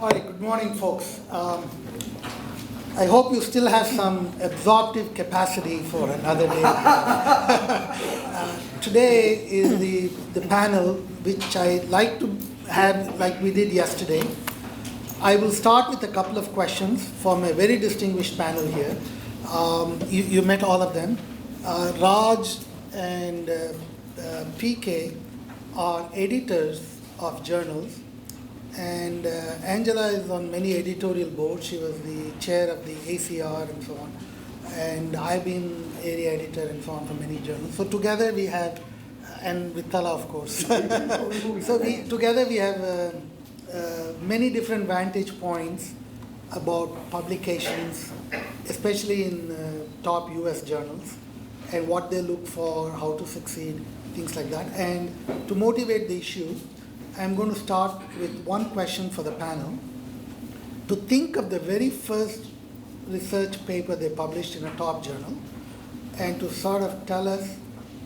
All right, good morning, folks. I hope you still have some absorptive capacity for another day. Today is the panel, which I like to have like we did yesterday. I will start with a couple of questions from a very distinguished panel here. You met all of them. Raj and PK are editors of journals. And Angela is on many editorial boards. She was the chair of the ACR and so on. And I've been area editor and so on for many journals. So together we have, and Vitala of course. So together we have many different vantage points about publications, especially in top US journals, and what they look for, how to succeed, things like that. And to motivate the issue, I'm going to start with one question for the panel. To think of the very first research paper they published in a top journal, and to sort of tell us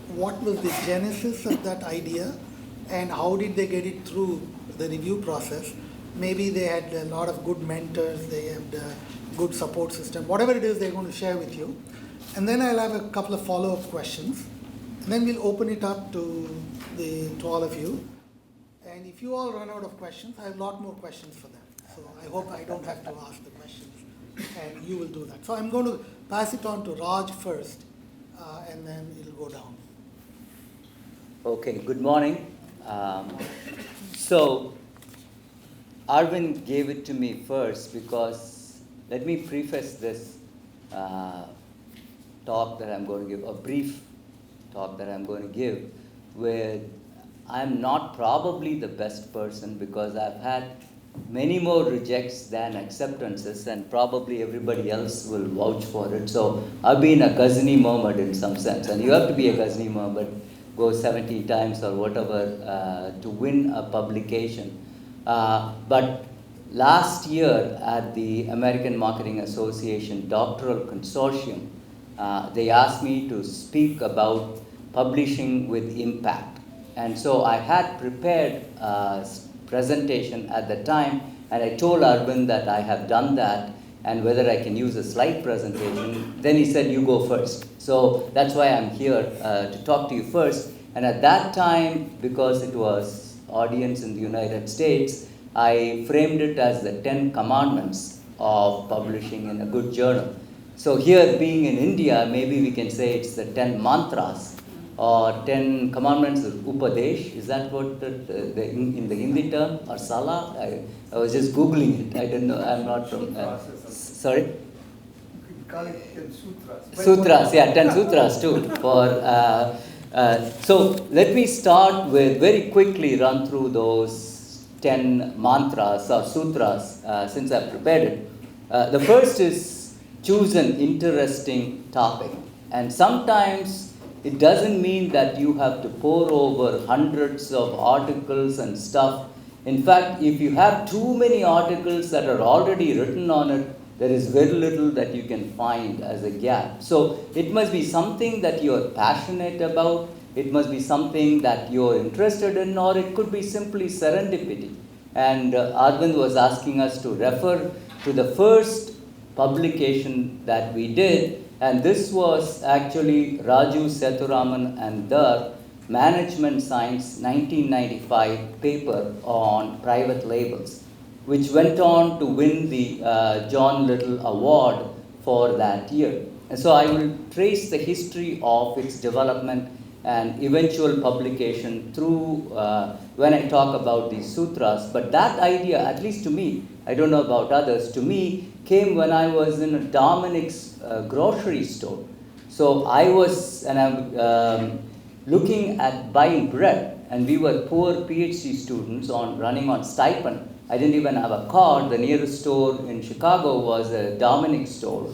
what was the genesis of that idea and how did they get it through the review process. Maybe they had a lot of good mentors, they had a good support system, whatever it is they're going to share with you. And then I'll have a couple of follow-up questions. And then we'll open it up to all of you. And if you all run out of questions, I have a lot more questions for them. So I hope I don't have to ask the questions, and you will do that. So I'm going to pass it on to Raj first, and then it'll go down. Okay, good morning. So Arvind gave it to me first because, let me preface this talk that I'm going to give, a brief talk that I'm going to give, with I'm not probably the best person because I've had many more rejects than acceptances, and probably everybody else will vouch for it. So I've been a Ghazni Muhammad in some sense, and you have to be a Ghazni Muhammad, go 70 times or whatever to win a publication. But last year at the American Marketing Association Doctoral Consortium, they asked me to speak about publishing with impact. And so I had prepared a presentation at the time, and I told Arvind that I have done that and whether I can use a slide presentation. Then he said, you go first. So that's why I'm here to talk to you first. And at that time, because it was audience in the United States, I framed it as the 10 commandments of publishing in a good journal. So here, being in India, maybe we can say it's the 10 mantras, or 10 commandments of Upadesh. Is that what in the Hindi term, or Sala? I was just Googling it. I don't know. I'm not from. Sorry? You can call it 10 sutras. Sutras, yeah, 10 sutras too. So let me start with very quickly run through those 10 mantras or sutras since I've prepared it. The first is choose an interesting topic. And sometimes it doesn't mean that you have to pore over hundreds of articles and stuff. In fact, if you have too many articles that are already written on it, there is very little that you can find as a gap. So it must be something that you're passionate about, it must be something that you're interested in, or it could be simply serendipity. And Arvind was asking us to refer to the first publication that we did, and this was actually Raju Sethuraman and Dar Management Science 1995 paper on private labels, which went on to win the John Little Award for that year. And so I will trace the history of its development and eventual publication through when I talk about these sutras. But that idea, at least to me, I don't know about others, to me came when I was in a Dominic's grocery store. So I was, and I'm looking at buying bread, and we were poor PhD students running on stipend. I didn't even have a car. The nearest store in Chicago was a Dominic store.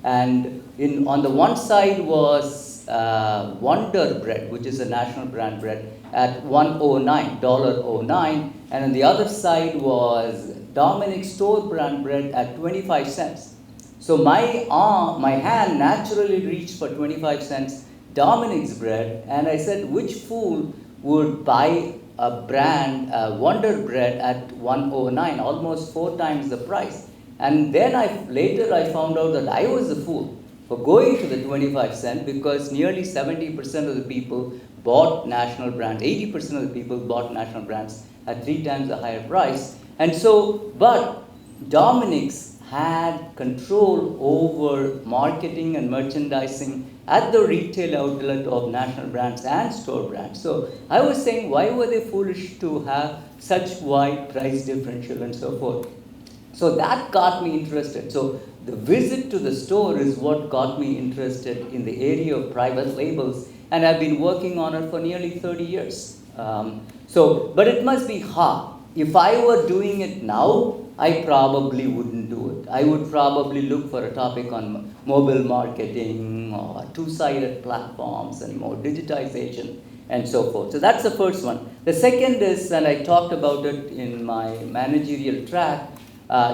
And on the one side was Wonder Bread, which is a national brand bread, at $1.09, and on the other side was Dominic store brand bread at 25 cents. So my hand naturally reached for 25 cents Dominic's bread, and I said, which fool would buy a brand, Wonder Bread, at 109, almost 4 times the price. And then later I found out that I was the fool for going to the 25 cent, because nearly 70% of the people bought national brands, 80% of the people bought national brands at 3 times the higher price. And so, but Dominic's had control over marketing and merchandising at the retail outlet of national brands and store brands. So I was saying, why were they foolish to have such wide price differential and so forth? So that got me interested. So the visit to the store is what got me interested in the area of private labels, and I've been working on it for nearly 30 years. But it must be hard. If I were doing it now, I probably wouldn't do it. I would probably look for a topic on mobile marketing or two-sided platforms and more digitization and so forth. So that's the first one. The second is, and I talked about it in my managerial track,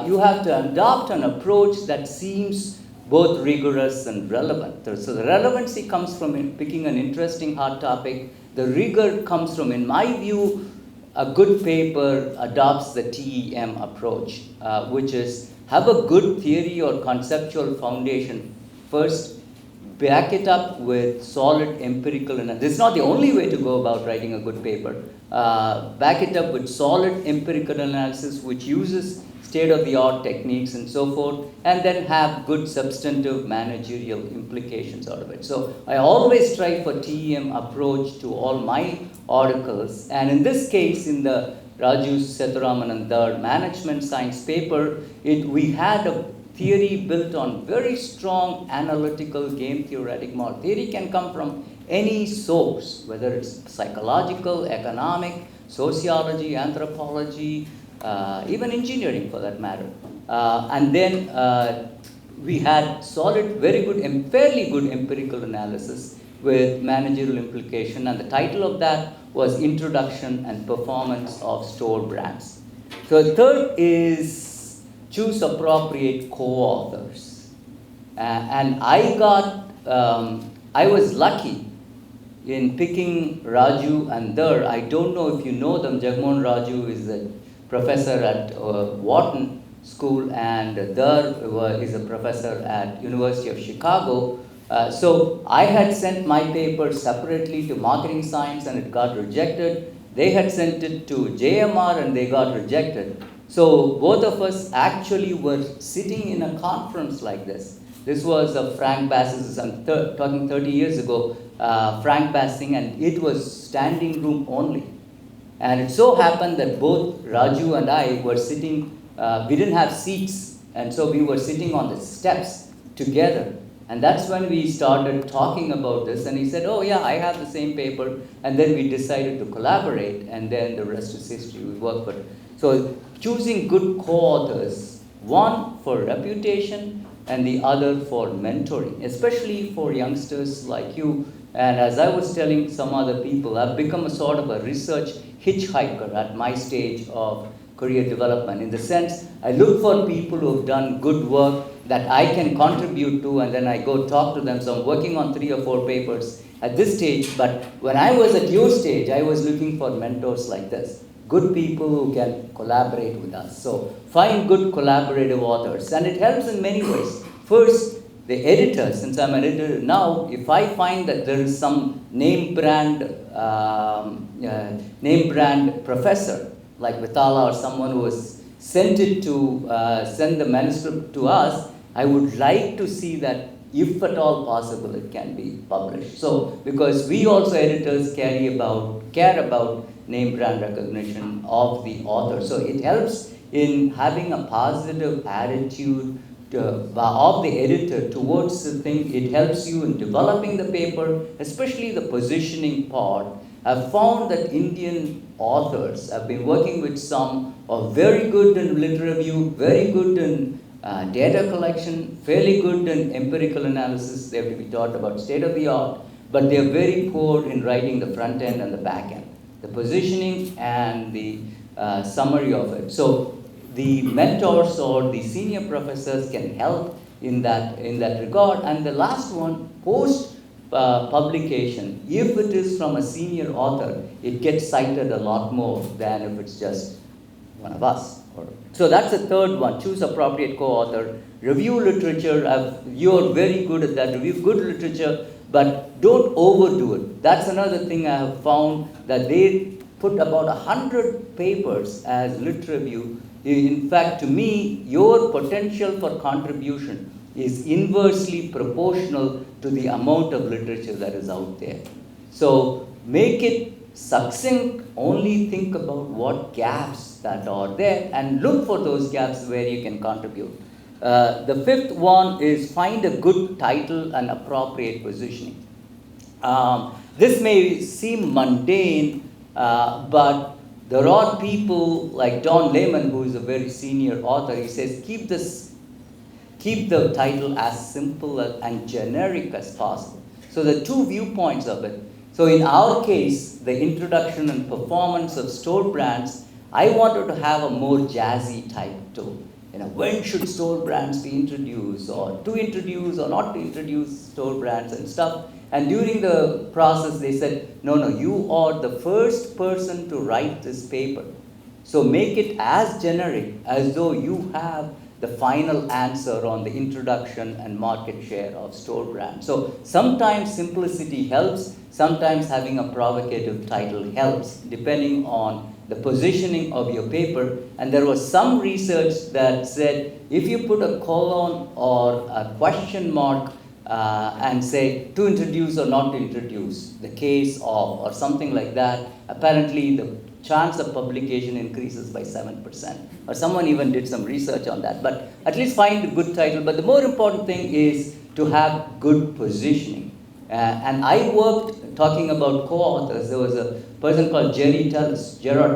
you have to adopt an approach that seems both rigorous and relevant. So the relevancy comes from picking an interesting hot topic. The rigor comes from, in my view, a good paper adopts the TEM approach, which is have a good theory or conceptual foundation first, back it up with solid empirical analysis. This is not the only way to go about writing a good paper. Back it up with solid empirical analysis, which uses state-of-the-art techniques and so forth, and then have good substantive managerial implications out of it. So I always try for TEM approach to all my articles, and in this case, in the Raju Sethuram Dar management science paper, we had a theory built on very strong analytical game theoretic model. Theory can come from any source, whether it's psychological, economic, sociology, anthropology, even engineering for that matter. And then we had solid, very good, and fairly good empirical analysis with managerial implication, and the title of that was Introduction and Performance of Store Brands. So the third is choose appropriate co-authors. And I was lucky in picking Raju and Dar. I don't know if you know them. Jagmohan Raju is a professor at Wharton School, and Dar is a professor at University of Chicago. So I had sent my paper separately to marketing science and it got rejected. They had sent it to JMR and they got rejected. So both of us actually were sitting in a conference like this. This was a Frank Bass's, I'm talking 30 years ago, Frank Bass thing, and it was standing room only. And it so happened that both Raju and I were sitting, we didn't have seats, and so we were sitting on the steps together. And that's when we started talking about this, and he said, oh yeah, I have the same paper, and then we decided to collaborate, and then the rest is history. We worked for it. So choosing good co-authors, one for reputation and the other for mentoring, especially for youngsters like you. And as I was telling some other people, I've become a sort of a research hitchhiker at my stage of career development, in the sense I look for people who have done good work that I can contribute to, and then I go talk to them. So I'm working on 3 or 4 papers at this stage, but when I was at your stage, I was looking for mentors like this, good people who can collaborate with us. So find good collaborative authors, and it helps in many ways. First, the editor, since I'm an editor now, if I find that there is some name brand professor, like Vitala or someone who has sent the manuscript to us, I would like to see that, if at all possible, it can be published. So, because we also editors care about name brand recognition of the author. So it helps in having a positive attitude of the editor towards the thing. It helps you in developing the paper, especially the positioning part. I've found that Indian authors, I've been working with some, are very good in literature review, very good in data collection, fairly good in empirical analysis. They have to be taught about state of the art, but they're very poor in writing the front end and the back end, the positioning and the summary of it. So the mentors or the senior professors can help in that regard. And the last one, post publication, if it is from a senior author, it gets cited a lot more than if it's just one of us. So that's the third one. Choose appropriate co-author. Review literature. You're very good at that. Review good literature, but don't overdo it. That's another thing I have found, that they put about 100 papers as lit review. In fact, to me, your potential for contribution is inversely proportional to the amount of literature that is out there. So make it succinct, only think about what gaps that are there and look for those gaps where you can contribute. The fifth one is find a good title and appropriate positioning. This may seem mundane, but there are people like Don Layman, who is a very senior author. He says, keep the title as simple and generic as possible. So the two viewpoints of it. So in our case, the introduction and performance of store brands, I wanted to have a more jazzy type too. When should store brands be introduced, or to introduce or not to introduce store brands and stuff. And during the process, they said, no, you are the first person to write this paper. So make it as generic as though you have the final answer on the introduction and market share of store brands. So sometimes simplicity helps, sometimes having a provocative title helps, depending on the positioning of your paper. And there was some research that said, if you put a colon or a question mark and say, to introduce or not to introduce, the case of, or something like that, apparently the chance of publication increases by 7%. Or someone even did some research on that. But at least find a good title. But the more important thing is to have good positioning. And I worked, talking about co-authors, there was a person called Gerard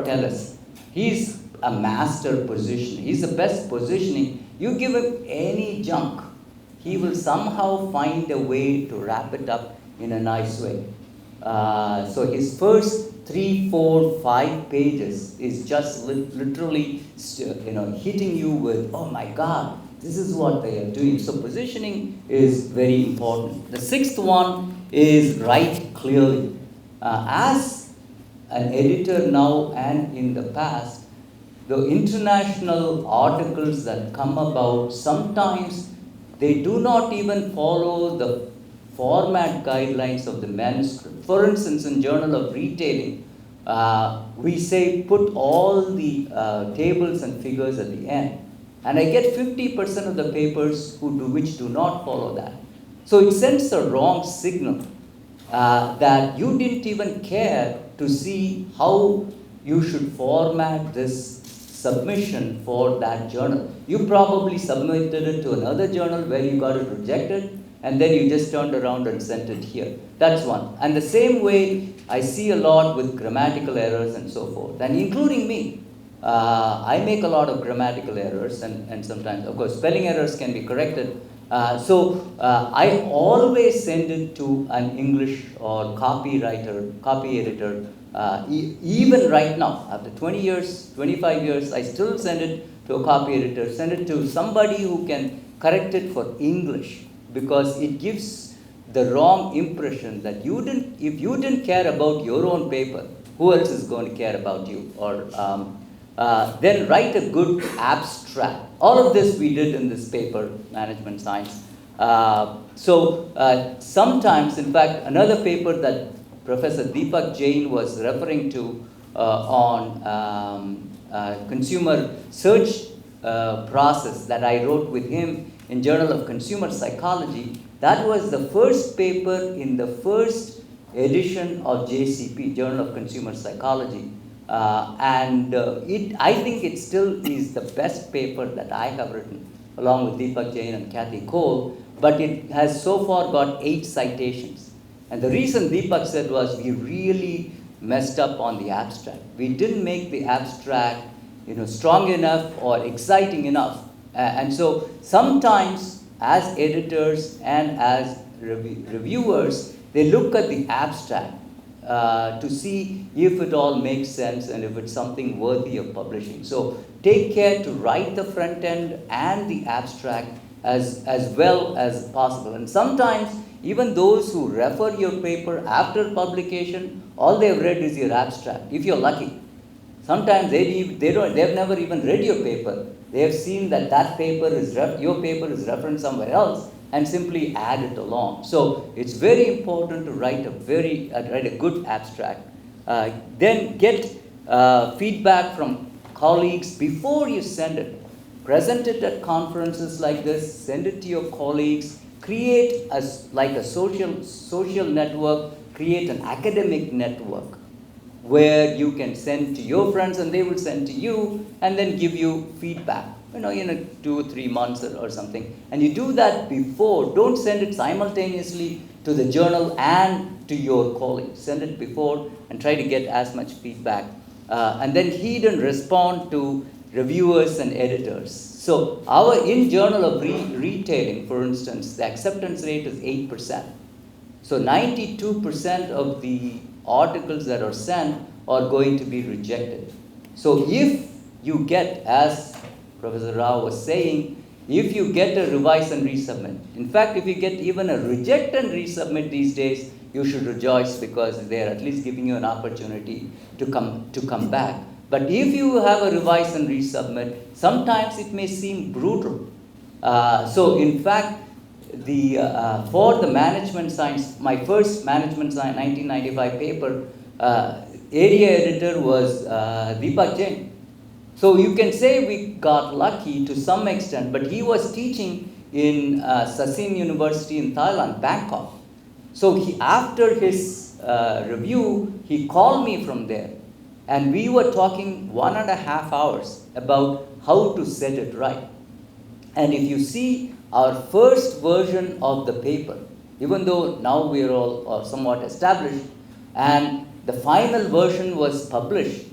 Tellis. He's a master positioner. He's the best positioning. You give him any junk, he will somehow find a way to wrap it up in a nice way. So his first 3, 4, 5 pages is just literally, hitting you with, oh my God, this is what they are doing. So positioning is very important. The sixth one is write clearly. As an editor now and in the past, the international articles that come about, sometimes they do not even follow the format guidelines of the manuscript. For instance, in Journal of Retailing, we say put all the tables and figures at the end. And I get 50% of the papers which do not follow that. So it sends a wrong signal that you didn't even care to see how you should format this submission for that journal. You probably submitted it to another journal where you got it rejected, and then you just turned around and sent it here. That's one. And the same way I see a lot with grammatical errors and so forth, and including me. I make a lot of grammatical errors, and sometimes, of course, spelling errors can be corrected. So I always send it to an English or copy editor. Even right now, after 20 years, 25 years, I still send it to a copy editor, send it to somebody who can correct it for English, because it gives the wrong impression that if you didn't care about your own paper, who else is going to care about you? Or then write a good abstract. All of this we did in this paper, Management Science. Sometimes, in fact, another paper that Professor Deepak Jain was referring to on consumer search process that I wrote with him in Journal of Consumer Psychology, that was the first paper in the first edition of JCP, Journal of Consumer Psychology. I think it still is the best paper that I have written, along with Deepak Jain and Kathy Cole, but it has so far got 8 citations. And the reason Deepak said was we really messed up on the abstract. We didn't make the abstract strong enough or exciting enough. And so sometimes as editors and as reviewers, they look at the abstract to see if it all makes sense and if it's something worthy of publishing. So take care to write the front end and the abstract as well as possible. And sometimes even those who refer your paper after publication, all they've read is your abstract, if you're lucky. Sometimes they've never even read your paper. They have seen that your paper is referenced somewhere else and simply add it along. So it's very important to write a good abstract. Then get feedback from colleagues before you send it. Present it at conferences like this, send it to your colleagues, create a social network, create an academic network where you can send to your friends and they will send to you and then give you feedback, in 2 or 3 months or something. And you do that before. Don't send it simultaneously to the journal and to your colleagues. Send it before and try to get as much feedback. And then heed and respond to reviewers and editors. So in Journal of Retailing, for instance, the acceptance rate is 8%. So 92% of the articles that are sent are going to be rejected. So if you get, as Professor Rao was saying, if you get a revise and resubmit, in fact, if you get even a reject and resubmit these days, you should rejoice because they are at least giving you an opportunity to come back. But if you have a revise and resubmit, sometimes it may seem brutal. So in fact, for the management science, my first management science 1995 paper, area editor was Deepak Jain. So you can say we got lucky to some extent, but he was teaching in Sassoon University in Thailand, Bangkok. So after his review, he called me from there, and we were talking 1.5 hours about how to set it right. And if you see our first version of the paper, even though now we are all somewhat established, and the final version was published,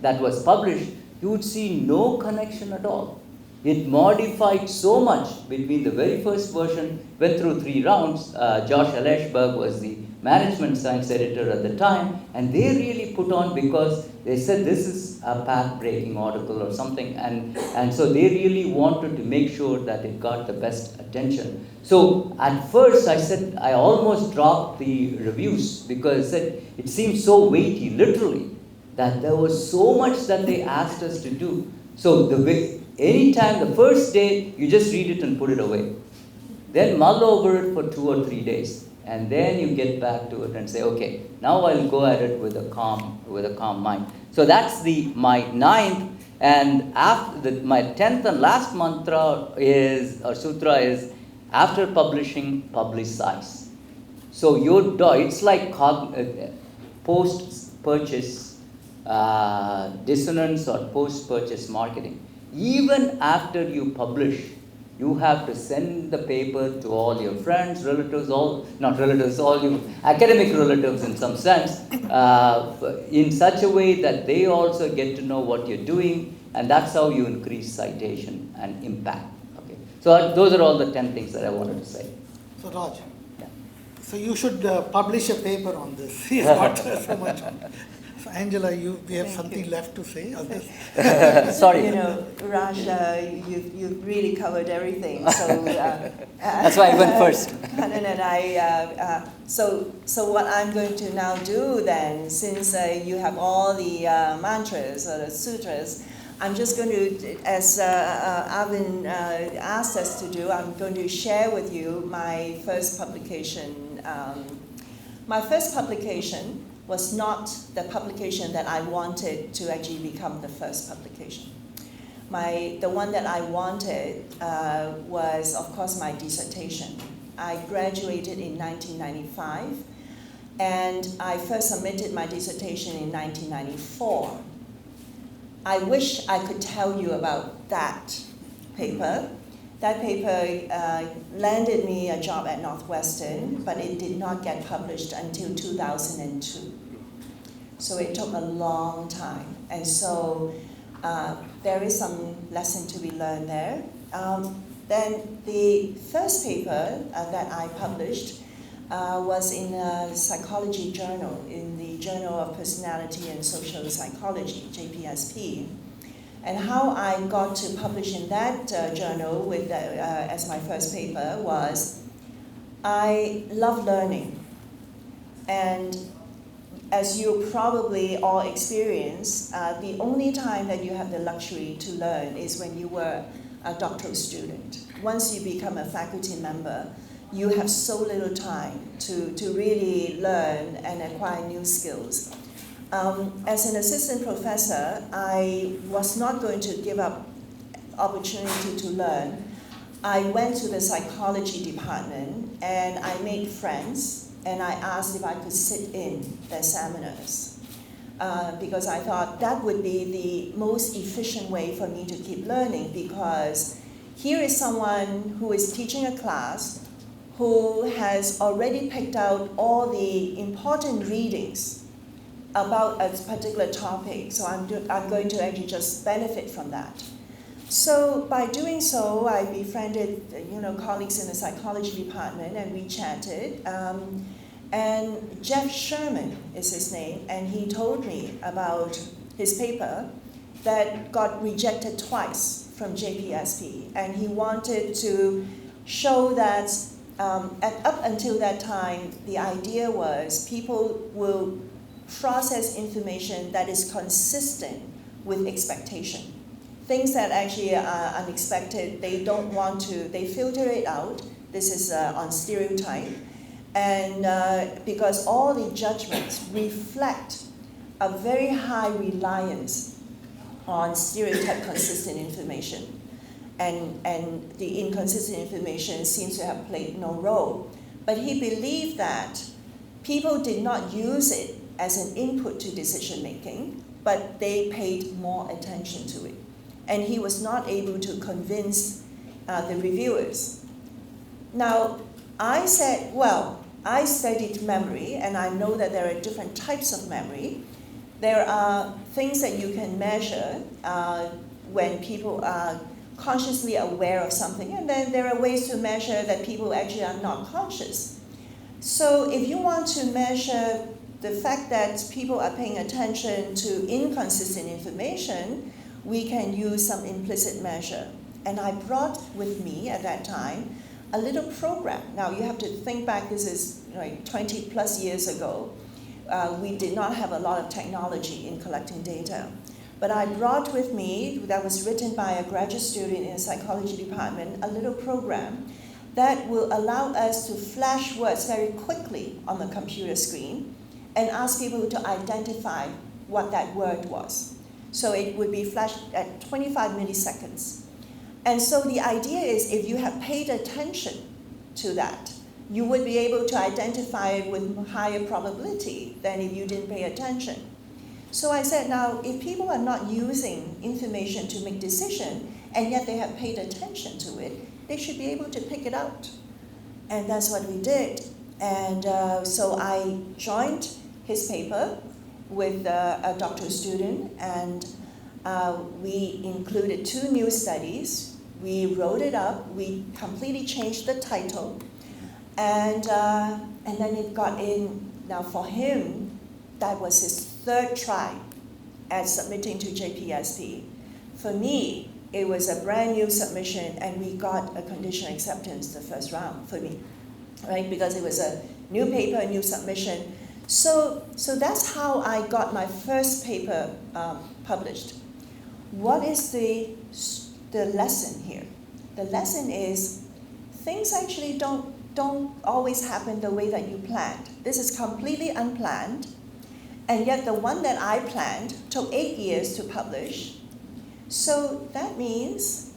you would see no connection at all. It modified so much between the very first version, went through 3 rounds. Josh Eleshberg was the management science editor at the time, and they really put on because they said this is a path-breaking article or something, and so they really wanted to make sure that it got the best attention. So at first I said, I almost dropped the reviews because I said it seemed so weighty, literally, that there was so much that they asked us to do. So anytime, the first day, you just read it and put it away. Then mull over it for 2 or 3 days. And then you get back to it and say, okay, now I'll go at it with a calm mind. So that's my 9th. And my 10th and last mantra sutra is, after publishing, publicize. So it's like post-purchase dissonance or post-purchase marketing. Even after you publish, you have to send the paper to all your friends, relatives, all your academic relatives in some sense, in such a way that they also get to know what you're doing, and that's how you increase citation and impact. Okay. So those are all the 10 things that I wanted to say. So Raj, Yeah. so you should publish a paper on this. Not so much on. So Angela, we have something left to say on this? Sorry. Raj, you've really covered everything. So that's why I went first. So what I'm going to now do then, since you have all the mantras or the sutras, I'm just going to, as Arvind asked us to do, I'm going to share with you my first publication. My first publication was not the publication that I wanted to actually become the first publication. The one that I wanted was, of course, my dissertation. I graduated in 1995, and I first submitted my dissertation in 1994. I wish I could tell you about that paper. That paper landed me a job at Northwestern, but it did not get published until 2002. So it took a long time. And so there is some lesson to be learned there. Then the first paper that I published was in a psychology journal, in the Journal of Personality and Social Psychology, JPSP. And how I got to publish in that journal as my first paper was, I love learning. And as you probably all experience, the only time that you have the luxury to learn is when you were a doctoral student. Once you become a faculty member, you have so little time to really learn and acquire new skills. As an assistant professor, I was not going to give up opportunity to learn. I went to the psychology department and I made friends, and I asked if I could sit in their seminars because I thought that would be the most efficient way for me to keep learning, because here is someone who is teaching a class who has already picked out all the important readings about a particular topic, so I'm going to actually just benefit from that. So by doing so, I befriended colleagues in the psychology department, and we chatted. And Jeff Sherman is his name, and he told me about his paper that got rejected twice from JPSP, and he wanted to show that up until that time, the idea was people will process information that is consistent with expectation. Things that actually are unexpected, they don't want to, they filter it out. This is on stereotype. And because all the judgments reflect a very high reliance on stereotype consistent information. And the inconsistent information seems to have played no role. But he believed that people did not use it as an input to decision making, but they paid more attention to it. And he was not able to convince the reviewers. Now, I said, well, I studied memory, and I know that there are different types of memory. There are things that you can measure when people are consciously aware of something, and then there are ways to measure that people actually are not conscious. So if you want to measure the fact that people are paying attention to inconsistent information, we can use some implicit measure. And I brought with me at that time a little program. Now you have to think back, this is 20 plus years ago. We did not have a lot of technology in collecting data. But I brought with me, that was written by a graduate student in the psychology department, a little program that will allow us to flash words very quickly on the computer screen and ask people to identify what that word was. So it would be flashed at 25 milliseconds. And so the idea is, if you have paid attention to that, you would be able to identify it with higher probability than if you didn't pay attention. So I said, now, if people are not using information to make decisions, and yet they have paid attention to it, they should be able to pick it out. And that's what we did. And so I joined his paper with a doctoral student, and we included 2 new studies. We wrote it up, we completely changed the title, and then it got in. Now for him, that was his 3rd try at submitting to JPSP. For me, it was a brand new submission, and we got a conditional acceptance the first round for me, right? Because it was a new paper, a new submission. So that's how I got my first paper published. What is the lesson here? The lesson is things actually don't always happen the way that you planned. This is completely unplanned, and yet the one that I planned took 8 years to publish. So that means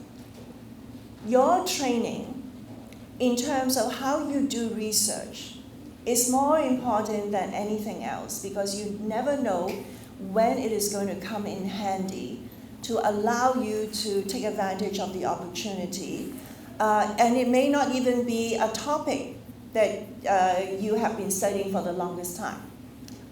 your training in terms of how you do research is more important than anything else, because you never know when it is going to come in handy to allow you to take advantage of the opportunity. And it may not even be a topic that you have been studying for the longest time.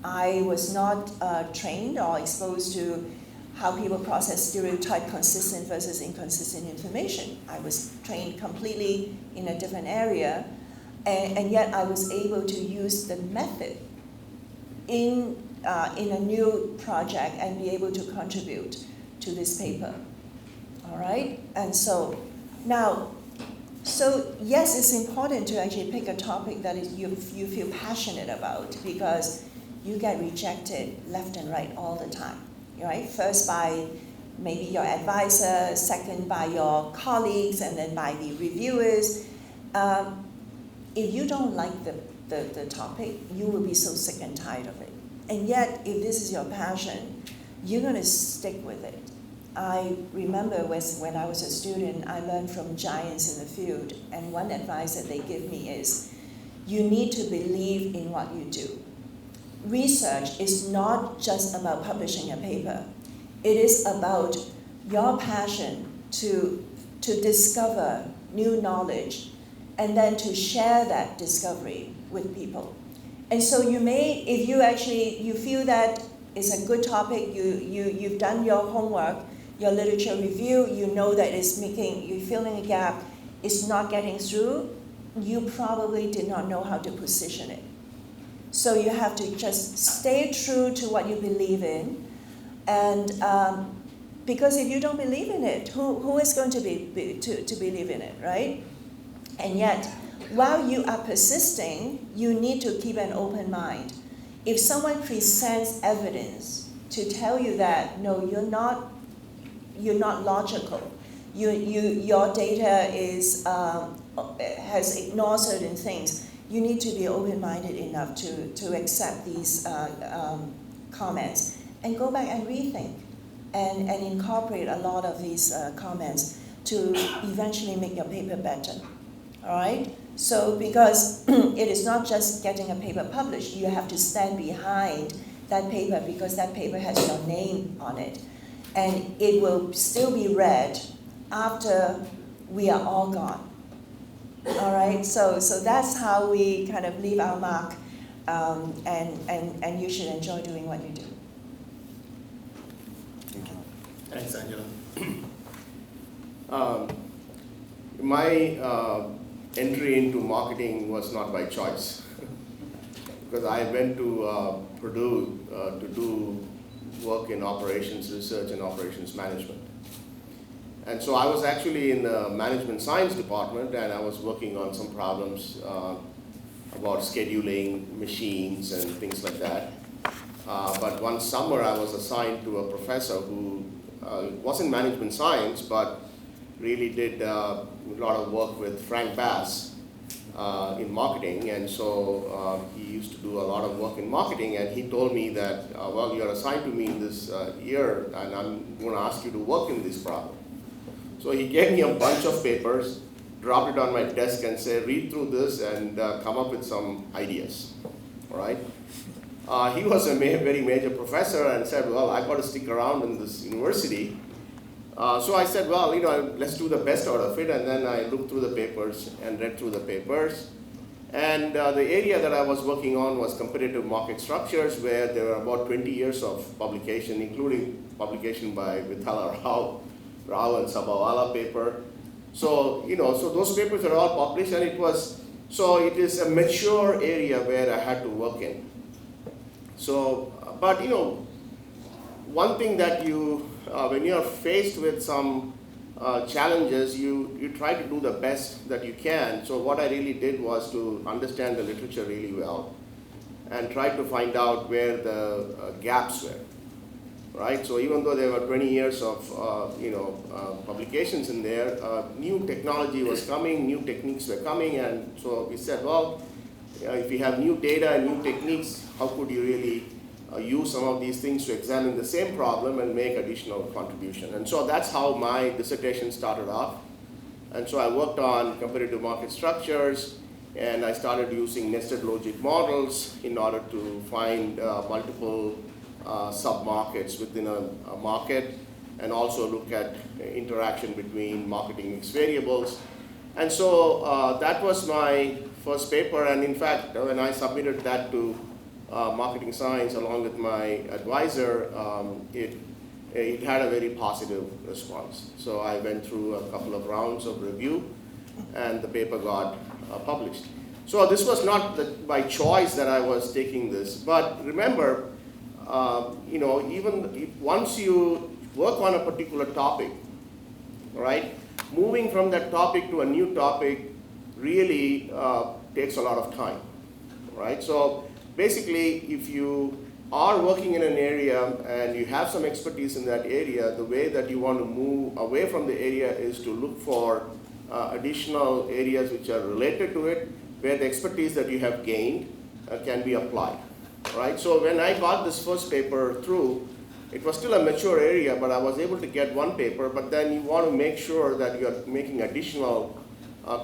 I was not trained or exposed to how people process stereotype consistent versus inconsistent information. I was trained completely in a different area, and yet I was able to use the method in a new project and be able to contribute to this paper. All right? And so now, So yes, it's important to actually pick a topic that you feel passionate about, because you get rejected left and right all the time, right? First by maybe your advisor, second by your colleagues, and then by the reviewers. If you don't like the topic, you will be so sick and tired of it. And yet, if this is your passion, you're going to stick with it. I remember when I was a student, I learned from giants in the field, and one advice that they give me is, you need to believe in what you do. Research is not just about publishing a paper. It is about your passion to discover new knowledge and then to share that discovery with people. And so you may, if you feel that it's a good topic, you've done your homework, your literature review, you know that you're filling a gap, it's not getting through, you probably did not know how to position it. So you have to just stay true to what you believe in, and because if you don't believe in it, who is going to believe in it, right? And yet, while you are persisting, you need to keep an open mind. If someone presents evidence to tell you that, no, you're not logical, your data has ignored certain things, you need to be open-minded enough to accept these comments and go back and rethink and incorporate a lot of these comments to eventually make your paper better. All right? So because it is not just getting a paper published, you have to stand behind that paper because that paper has your name on it. And it will still be read after we are all gone. All right? So that's how we kind of leave our mark, and you should enjoy doing what you do. Thanks, Angela. My entry into marketing was not by choice, because I went to Purdue to do work in operations research and operations management. And so I was actually in the management science department, and I was working on some problems about scheduling machines and things like that. But one summer I was assigned to a professor who wasn't management science, but really did a lot of work with Frank Bass in marketing. And so he used to do a lot of work in marketing, and he told me that, well, you're assigned to me in this year, and I'm going to ask you to work in this problem. So he gave me a bunch of papers, dropped it on my desk, and said, read through this and come up with some ideas. All right? He was a very major professor and said, well, I've got to stick around in this university. So I said, well, let's do the best out of it. And then I looked through the papers and read through the papers. And the area that I was working on was competitive market structures, where there were about 20 years of publication, including publication by Vithala Rao and Sabawala paper. So, so those papers are all published, and it is a mature area where I had to work in. So, but one thing that when you're faced with some challenges, you try to do the best that you can. So what I really did was to understand the literature really well and try to find out where the gaps were, right? So even though there were 20 years of publications in there, new technology was coming, new techniques were coming, and so we said, well, if you have new data and new techniques, how could you really use some of these things to examine the same problem and make additional contribution? And so that's how my dissertation started off. And so I worked on competitive market structures, and I started using nested logic models in order to find multiple sub-markets within a market, and also look at interaction between marketing mix variables. And so that was my first paper, and in fact, when I submitted that to marketing science along with my advisor, it had a very positive response. So I went through a couple of rounds of review, and the paper got published. So this was not by choice that I was taking this, but remember, even once you work on a particular topic, right, moving from that topic to a new topic really takes a lot of time, right? So basically, if you are working in an area and you have some expertise in that area, the way that you want to move away from the area is to look for additional areas which are related to it, where the expertise that you have gained can be applied, right? So when I got this first paper through, it was still a mature area, but I was able to get one paper, but then you want to make sure that you are making additional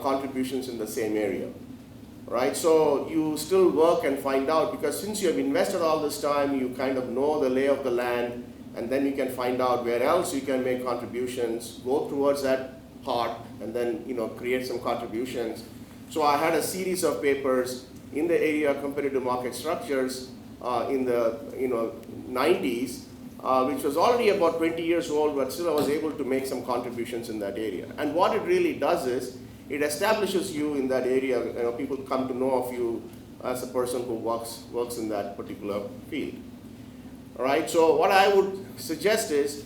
contributions in the same area, right? So you still work and find out, because since you have invested all this time, you kind of know the lay of the land, and then you can find out where else you can make contributions, go towards that part, and then create some contributions. So I had a series of papers in the area of competitive market structures in the 90s, which was already about 20 years old, but still I was able to make some contributions in that area. And what it really does is, it establishes you in that area. People come to know of you as a person who works in that particular field. All right, so what I would suggest is,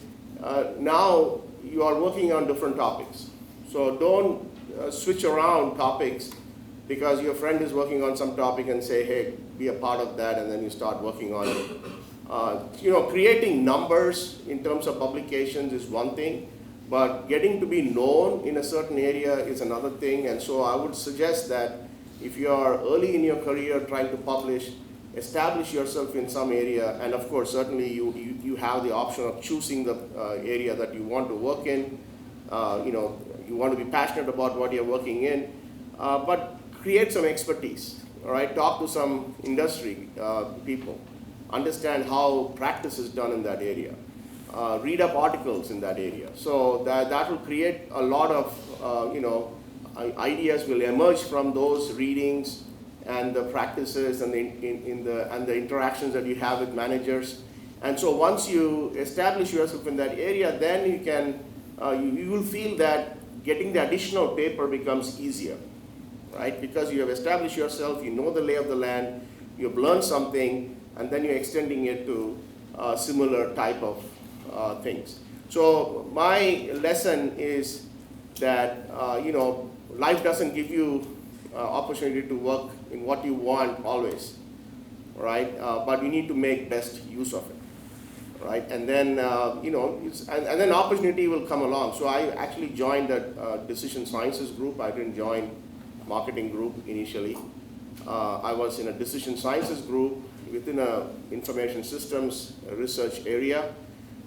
now you are working on different topics. So don't switch around topics because your friend is working on some topic and say, hey, be a part of that, and then you start working on it. Creating numbers in terms of publications is one thing, but getting to be known in a certain area is another thing. And so I would suggest that if you are early in your career trying to publish, establish yourself in some area, and of course, certainly you have the option of choosing the area that you want to work in. You want to be passionate about what you're working in, but create some expertise, all right? Talk to some industry people. Understand how practice is done in that area. Read up articles in that area. So that will create a lot of, ideas will emerge from those readings and the practices and the interactions that you have with managers. And so once you establish yourself in that area, then you can, you will feel that getting the additional paper becomes easier, right? Because you have established yourself, you know the lay of the land, you've learned something, and then you're extending it to similar type of things. So my lesson is that, life doesn't give you opportunity to work in what you want always, right? But you need to make best use of it, right? And then, and then opportunity will come along. So I actually joined a decision sciences group. I didn't join marketing group initially. I was in a decision sciences group within a information systems research area,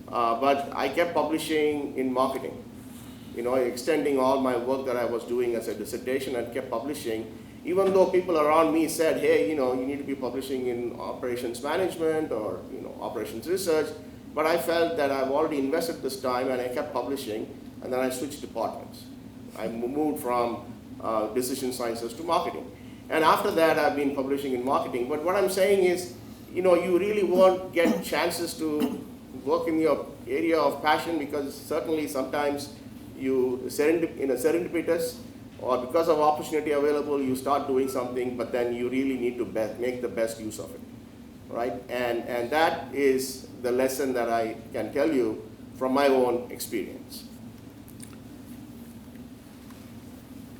but I kept publishing in marketing, extending all my work that I was doing as a dissertation and kept publishing, even though people around me said, hey, you need to be publishing in operations management or, operations research, but I felt that I've already invested this time and I kept publishing, and then I switched departments. I moved from decision sciences to marketing. And after that, I've been publishing in marketing. But what I'm saying is, you really won't get chances to work in your area of passion, because certainly sometimes you serendipitous, or because of opportunity available, you start doing something, but then you really need to make the best use of it, right? And that is the lesson that I can tell you from my own experience.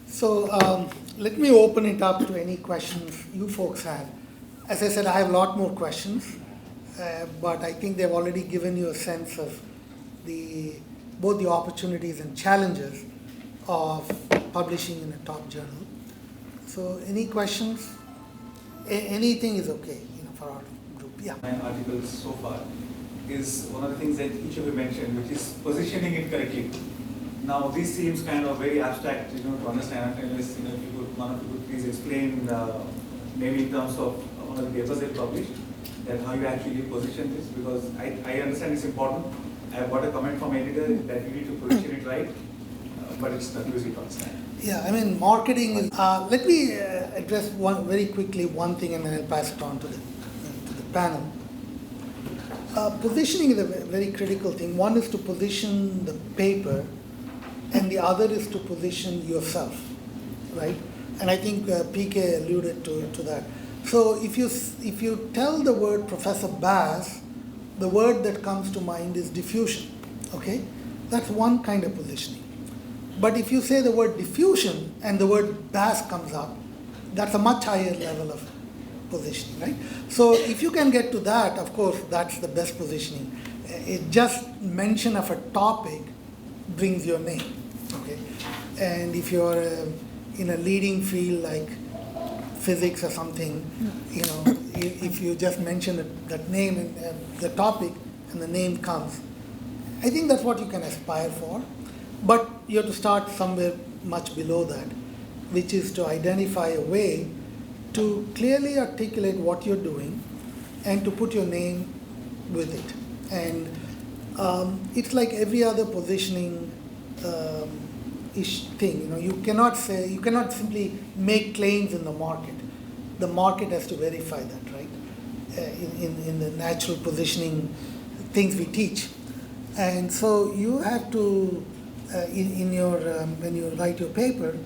So let me open it up to any questions you folks have. As I said, I have a lot more questions, but I think they've already given you a sense of both the opportunities and challenges of publishing in a top journal. So any questions? Anything is okay, for our group. Yeah. My articles so far is one of the things that each of you mentioned, which is positioning it correctly. Now, this seems kind of very abstract, to understand. Unless, one of you could please explain, maybe in terms of one of the papers they published, that how you actually position this, because I understand it's important. I've got a comment from editor that you need to position it right, but it's not easy to understand. Yeah, marketing is. Let me address very quickly one thing, and then I'll pass it on to the panel. Positioning is a very critical thing. One is to position the paper, and the other is to position yourself, right? And I think PK alluded to that. So if you tell the word Professor Bass, the word that comes to mind is diffusion, okay? That's one kind of positioning. But if you say the word diffusion and the word bass comes up, that's a much higher level of positioning, right? So if you can get to that, of course, that's the best positioning. It just mention of a topic brings your name, okay? And if you're in a leading field like physics or something, you know, if you just mention that name and the topic and the name comes, I think that's what you can aspire for. But you have to start somewhere much below that, which is to identify a way to clearly articulate what you're doing and to put your name with it. And it's like every other positioning ish thing. You know, you cannot simply make claims in the market. The market has to verify that, right? In the natural positioning things we teach. And so you have to, in your when you write your paper,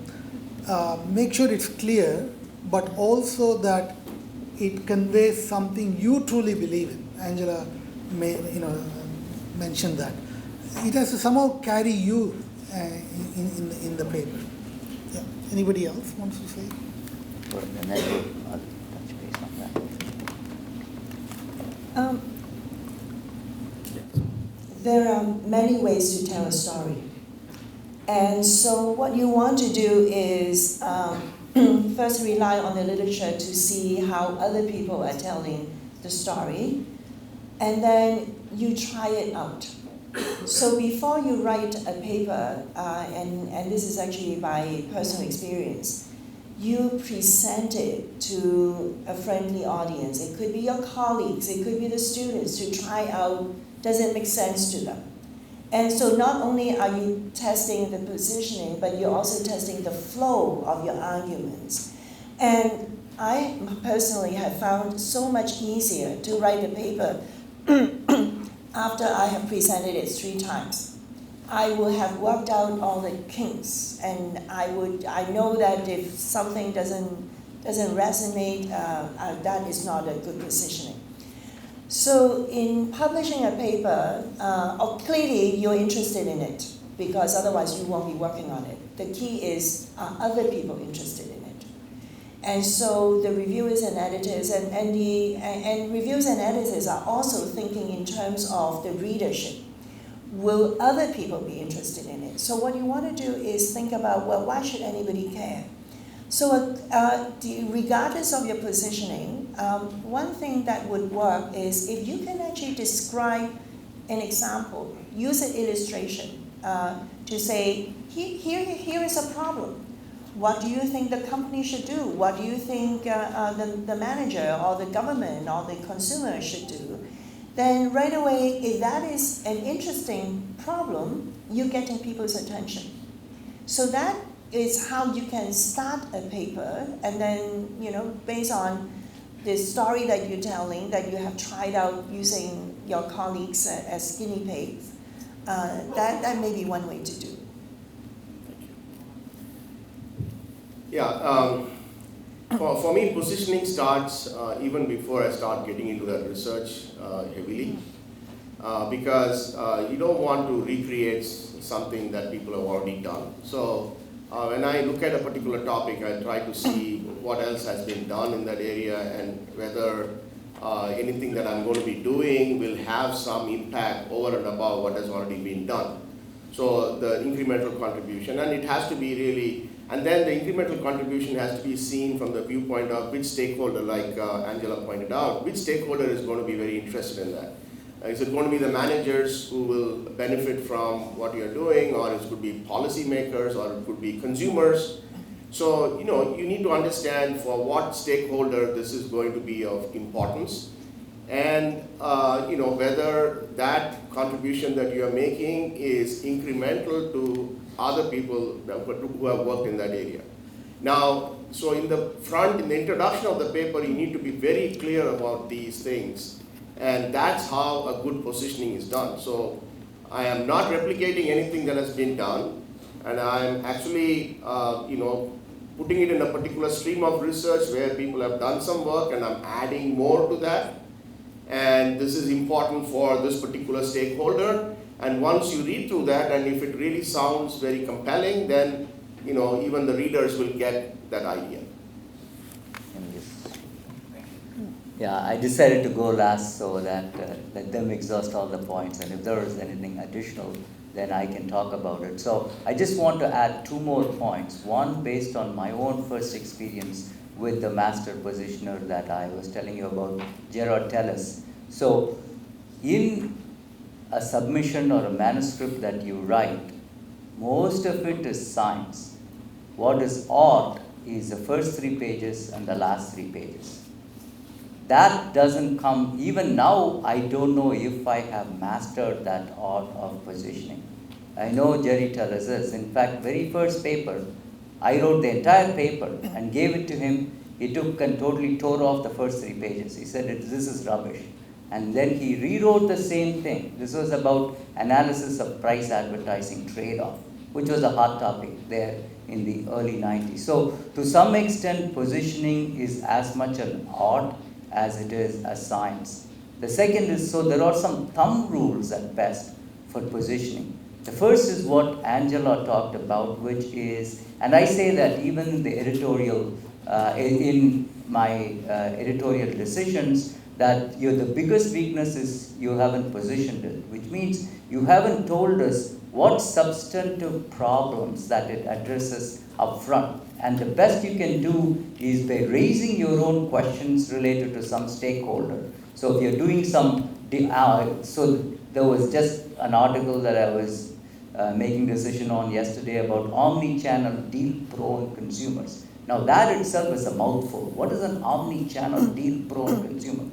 make sure it's clear, but also that it conveys something you truly believe in. Angela mentioned that. It has to somehow carry you in the paper. Yeah. Anybody else wants to say? And then I'll touch base on that. There are many ways to tell a story. And so what you want to do is first rely on the literature to see how other people are telling the story, and then you try it out. So before you write a paper, and this is actually by personal experience, you present it to a friendly audience. It could be your colleagues, it could be the students, to try out, does it make sense to them? And so not only are you testing the positioning, but you're also testing the flow of your arguments. And I personally have found so much easier to write a paper after I have presented it 3 times. I will have worked out all the kinks, and I know that if something doesn't resonate, that is not a good positioning. So in publishing a paper, clearly you're interested in it, because otherwise you won't be working on it. The key is, are other people interested in it? And so the reviewers and editors, and reviewers and editors are also thinking in terms of the readership. Will other people be interested in it? So what you want to do is think about, well, why should anybody care? So regardless of your positioning, one thing that would work is if you can actually describe an example, use an illustration to say, here is a problem. What do you think the company should do? What do you think the manager or the government or the consumer should do? Then right away, if that is an interesting problem, you're getting people's attention. So that is how you can start a paper, and then, based on the story that you're telling, that you have tried out using your colleagues as guinea pigs, that may be one way to do. Yeah, for me, positioning starts even before I start getting into that research heavily, because you don't want to recreate something that people have already done. So when I look at a particular topic, I try to see what else has been done in that area and whether anything that I'm going to be doing will have some impact over and above what has already been done. So the incremental contribution, and it has to be really, and then the incremental contribution has to be seen from the viewpoint of which stakeholder, like Angela pointed out, which stakeholder is going to be very interested in that. Is it going to be the managers who will benefit from what you're doing, or it could be policymakers, or it could be consumers? So, you need to understand for what stakeholder this is going to be of importance, and, whether that contribution that you are making is incremental to other people who have worked in that area. Now, so in the introduction of the paper, you need to be very clear about these things. And that's how a good positioning is done. So I am not replicating anything that has been done, and I'm actually, putting it in a particular stream of research where people have done some work, and I'm adding more to that. And this is important for this particular stakeholder, And once you read through that, and if it really sounds very compelling, then even the readers will get that idea. Yeah, I decided to go last so that let them exhaust all the points, and if there is anything additional, then I can talk about it. So I just want to add two more points. One, based on my own first experience with the master positioner that I was telling you about, Gerard Tellis. So in a submission or a manuscript that you write, most of it is science. What is art is the first 3 pages and the last 3 pages. That doesn't come, even now, I don't know if I have mastered that art of positioning. I know Jerry Tellis is. In fact, very first paper, I wrote the entire paper and gave it to him. He took and totally tore off the first 3 pages. He said, this is rubbish. And then he rewrote the same thing. This was about analysis of price advertising trade-off, which was a hot topic there in the early 90s. So to some extent, positioning is as much an art as it is a science. The second is, so there are some thumb rules at best for positioning. The first is what Angela talked about, which is, and I say that even in the editorial, in my editorial decisions, that the biggest weakness is you haven't positioned it, which means you haven't told us what substantive problems that it addresses up front. And the best you can do is by raising your own questions related to some stakeholder. So if you're doing some, so there was just an article that I was making decision on yesterday about omni-channel deal-prone consumers. Now that itself is a mouthful. What is an omni-channel deal-prone consumer?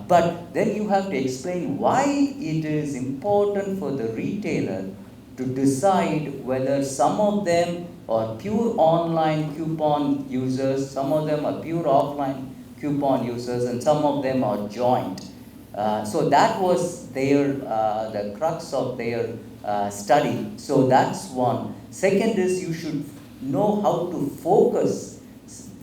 But then you have to explain why it is important for the retailer to decide whether some of them are pure online coupon users, some of them are pure offline coupon users, and some of them are joint. So that was the crux of their study. So that's one. Second is you should know how to focus.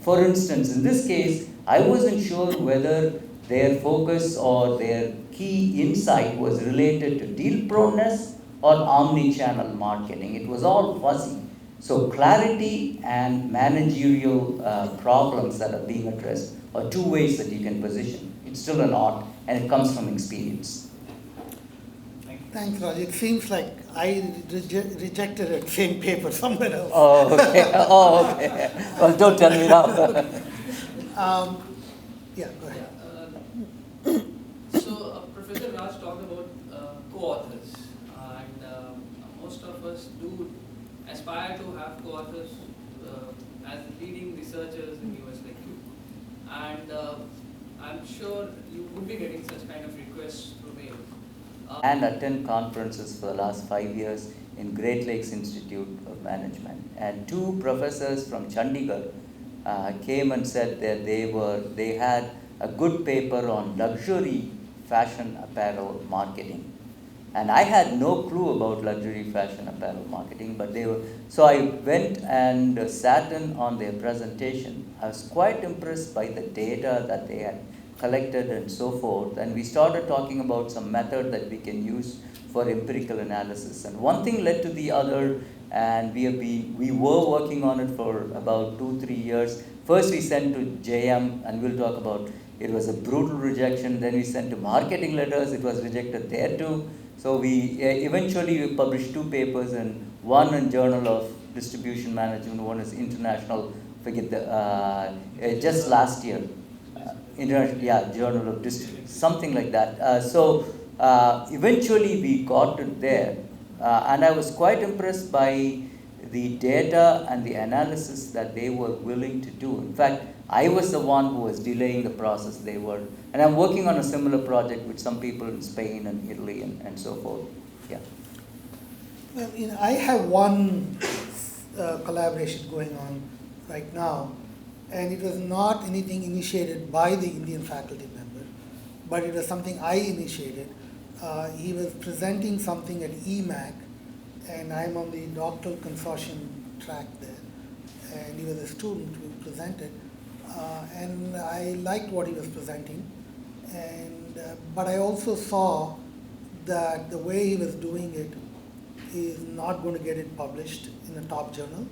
For instance, in this case, I wasn't sure whether their focus or their key insight was related to deal proneness or omni-channel marketing. It was all fuzzy. So clarity and managerial problems that are being addressed are 2 ways that you can position. It's still an art, and it comes from experience. Thanks, Raj. It seems like I rejected that same paper somewhere else. Oh, okay. Oh, okay. Well, don't tell me now. Yeah, go ahead. So Professor Raj talked about co-authors, and most of us do aspire to have co-authors as leading researchers in US like you. And I'm sure you would be getting such kind of requests through mail. And attend conferences for the last 5 years in Great Lakes Institute of Management. And 2 professors from Chandigarh came and said that they had a good paper on luxury fashion apparel marketing. And I had no clue about luxury fashion apparel marketing, but so I went and sat in on their presentation. I was quite impressed by the data that they had collected and so forth. And we started talking about some method that we can use for empirical analysis. And one thing led to the other, and we were working on it for about 2-3 years. First we sent to JM, and we'll talk about, it was a brutal rejection. Then we sent to marketing letters, it was rejected there too. So eventually we published 2 papers, and one in Journal of Distribution Management, one is International, just last year. Journal of Distribution, something like that. So eventually we got it there, and I was quite impressed by the data and the analysis that they were willing to do. In fact, I was the one who was delaying the process. And I'm working on a similar project with some people in Spain and Italy and so forth. Yeah. Well, I have one collaboration going on right now, and it was not anything initiated by the Indian faculty member, but it was something I initiated. He was presenting something at EMAC, and I'm on the doctoral consortium track there, and he was a student who presented, and I liked what he was presenting, but I also saw that the way he was doing it is not going to get it published in a top journal.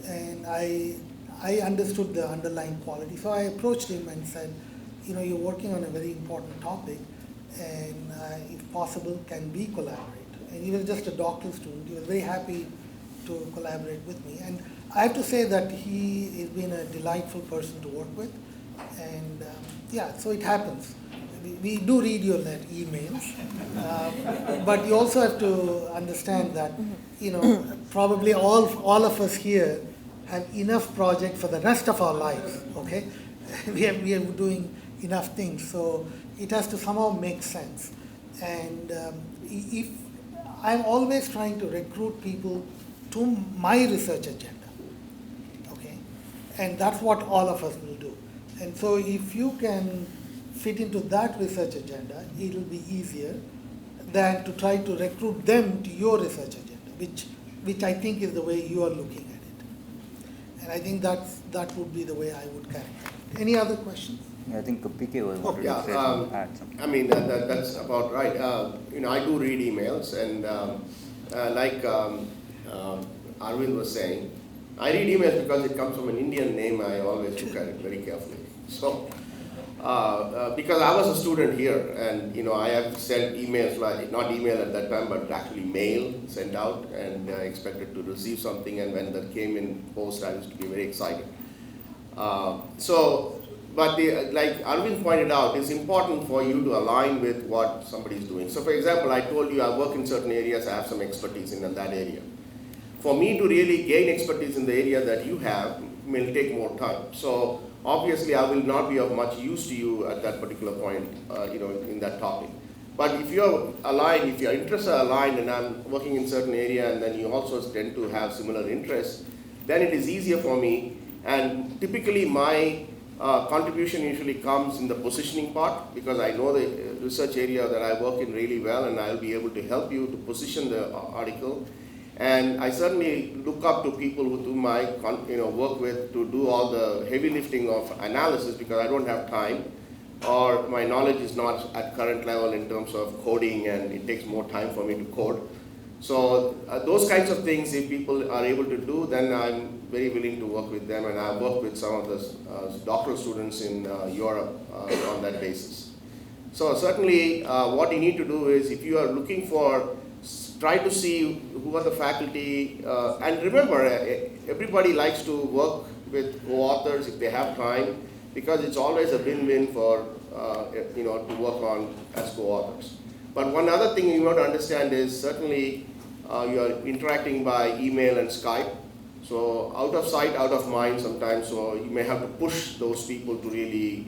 And I understood the underlying quality. So I approached him and said, you're working on a very important topic, and if possible, can we collaborate? And he was just a doctoral student. He was very happy to collaborate with me. And I have to say that he has been a delightful person to work with. And so it happens. We do read your emails, but you also have to understand that, probably all of us here have enough projects for the rest of our lives, okay? We are doing enough things, so it has to somehow make sense. And if I'm always trying to recruit people to my research agenda, okay? And that's what all of us will do. And so if you can fit into that research agenda, it will be easier than to try to recruit them to your research agenda, which I think is the way you are looking at it. And I think that would be the way I would characterize it. Any other questions? I think PK was wanted Yeah, to say add something. I mean, that's about right. I do read emails, and like Arvind was saying, I read emails because it comes from an Indian name. I always look at it very carefully. So, because I was a student here, and I have sent emails, like not email at that time, but actually mail sent out, and expected to receive something. And when that came in post, I used to be very excited. But like Arvind pointed out, it's important for you to align with what somebody is doing. So for example, I told you I work in certain areas, I have some expertise in that area. For me to really gain expertise in the area that you have will take more time. So obviously I will not be of much use to you at that particular point, in that topic. But if you're aligned, if your interests are aligned, and I'm working in certain area, and then you also tend to have similar interests, then it is easier for me. And typically my contribution usually comes in the positioning part, because I know the research area that I work in really well, and I'll be able to help you to position the article. And I certainly look up to people with whom I work with to do all the heavy lifting of analysis, because I don't have time, or my knowledge is not at current level in terms of coding, and it takes more time for me to code. So those kinds of things, if people are able to do, then I'm very willing to work with them, and I've worked with some of the doctoral students in Europe on that basis. So certainly what you need to do is, if you are looking for, try to see who are the faculty, and remember, everybody likes to work with co-authors if they have time, because it's always a win-win for to work on as co-authors. But one other thing you want to understand is, certainly you are interacting by email and Skype. So out of sight, out of mind sometimes, so you may have to push those people to really,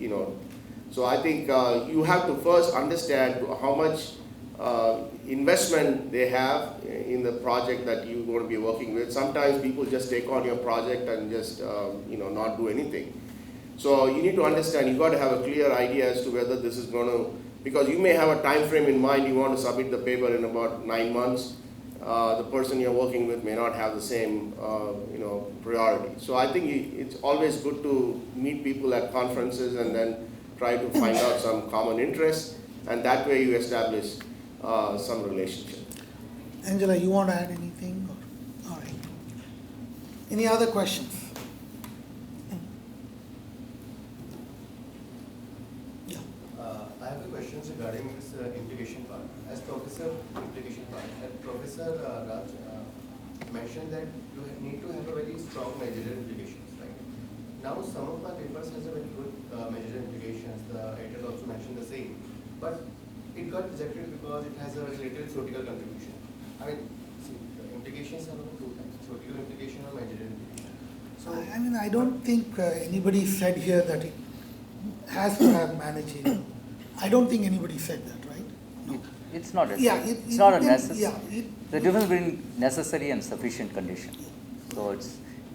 So I think you have to first understand how much investment they have in the project that you're going to be working with. Sometimes people just take on your project and just, not do anything. So you need to understand, you've got to have a clear idea as to whether this is going to, because you may have a time frame in mind, you want to submit the paper in about 9 months. The person you're working with may not have the same, priority. So I think it's always good to meet people at conferences and then try to find out some common interests, and that way you establish some relationship. Angela, you want to add anything? All right. Any other questions? Yeah. I have a question regarding this implication part. As Professor Raj mentioned that you need to have a very strong managerial implications, right? Now, some of my papers has a very good managerial implications. The editor also mentioned the same, but it got rejected because it has a related theoretical contribution. I mean, see, the implications are of two types: theoretical implication or managerial implication. So, I don't think anybody said here that it has to have managerial. I don't think anybody said that, right? No. It's not a, Yeah, it's not a necessary. Yeah, The difference between necessary and sufficient condition. So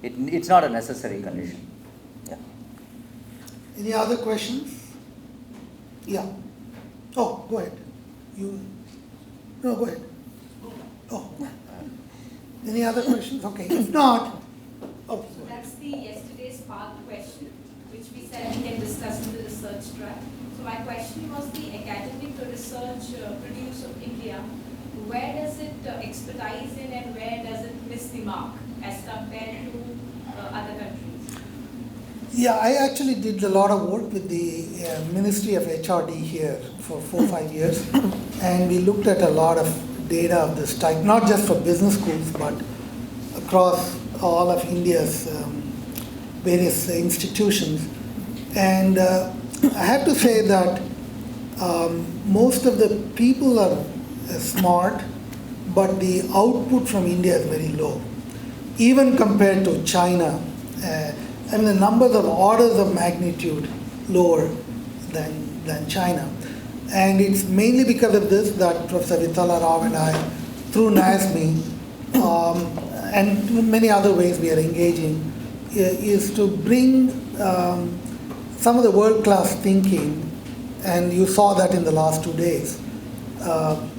it's not a necessary condition. Yeah. Any other questions? Yeah. Oh, go ahead. No, go ahead. Oh. Any other questions? Okay. If not, So that's the yesterday's part question. which we said we can discuss in the research track. So my question was the academic research produce of India, where does it expertise in and where does it miss the mark as compared to other countries? Yeah, I actually did a lot of work with the Ministry of HRD here for 4 or 5 years, and we looked at a lot of data of this type, not just for business schools, but across all of India's various institutions. And I have to say that most of the people are smart, but the output from India is very low. Even compared to China, and the numbers of orders of magnitude lower than China. And it's mainly because of this that Professor Vitala Rao and I, through NASMEI, and many other ways we are engaging, is to bring some of the world-class thinking, and you saw that in the last 2 days,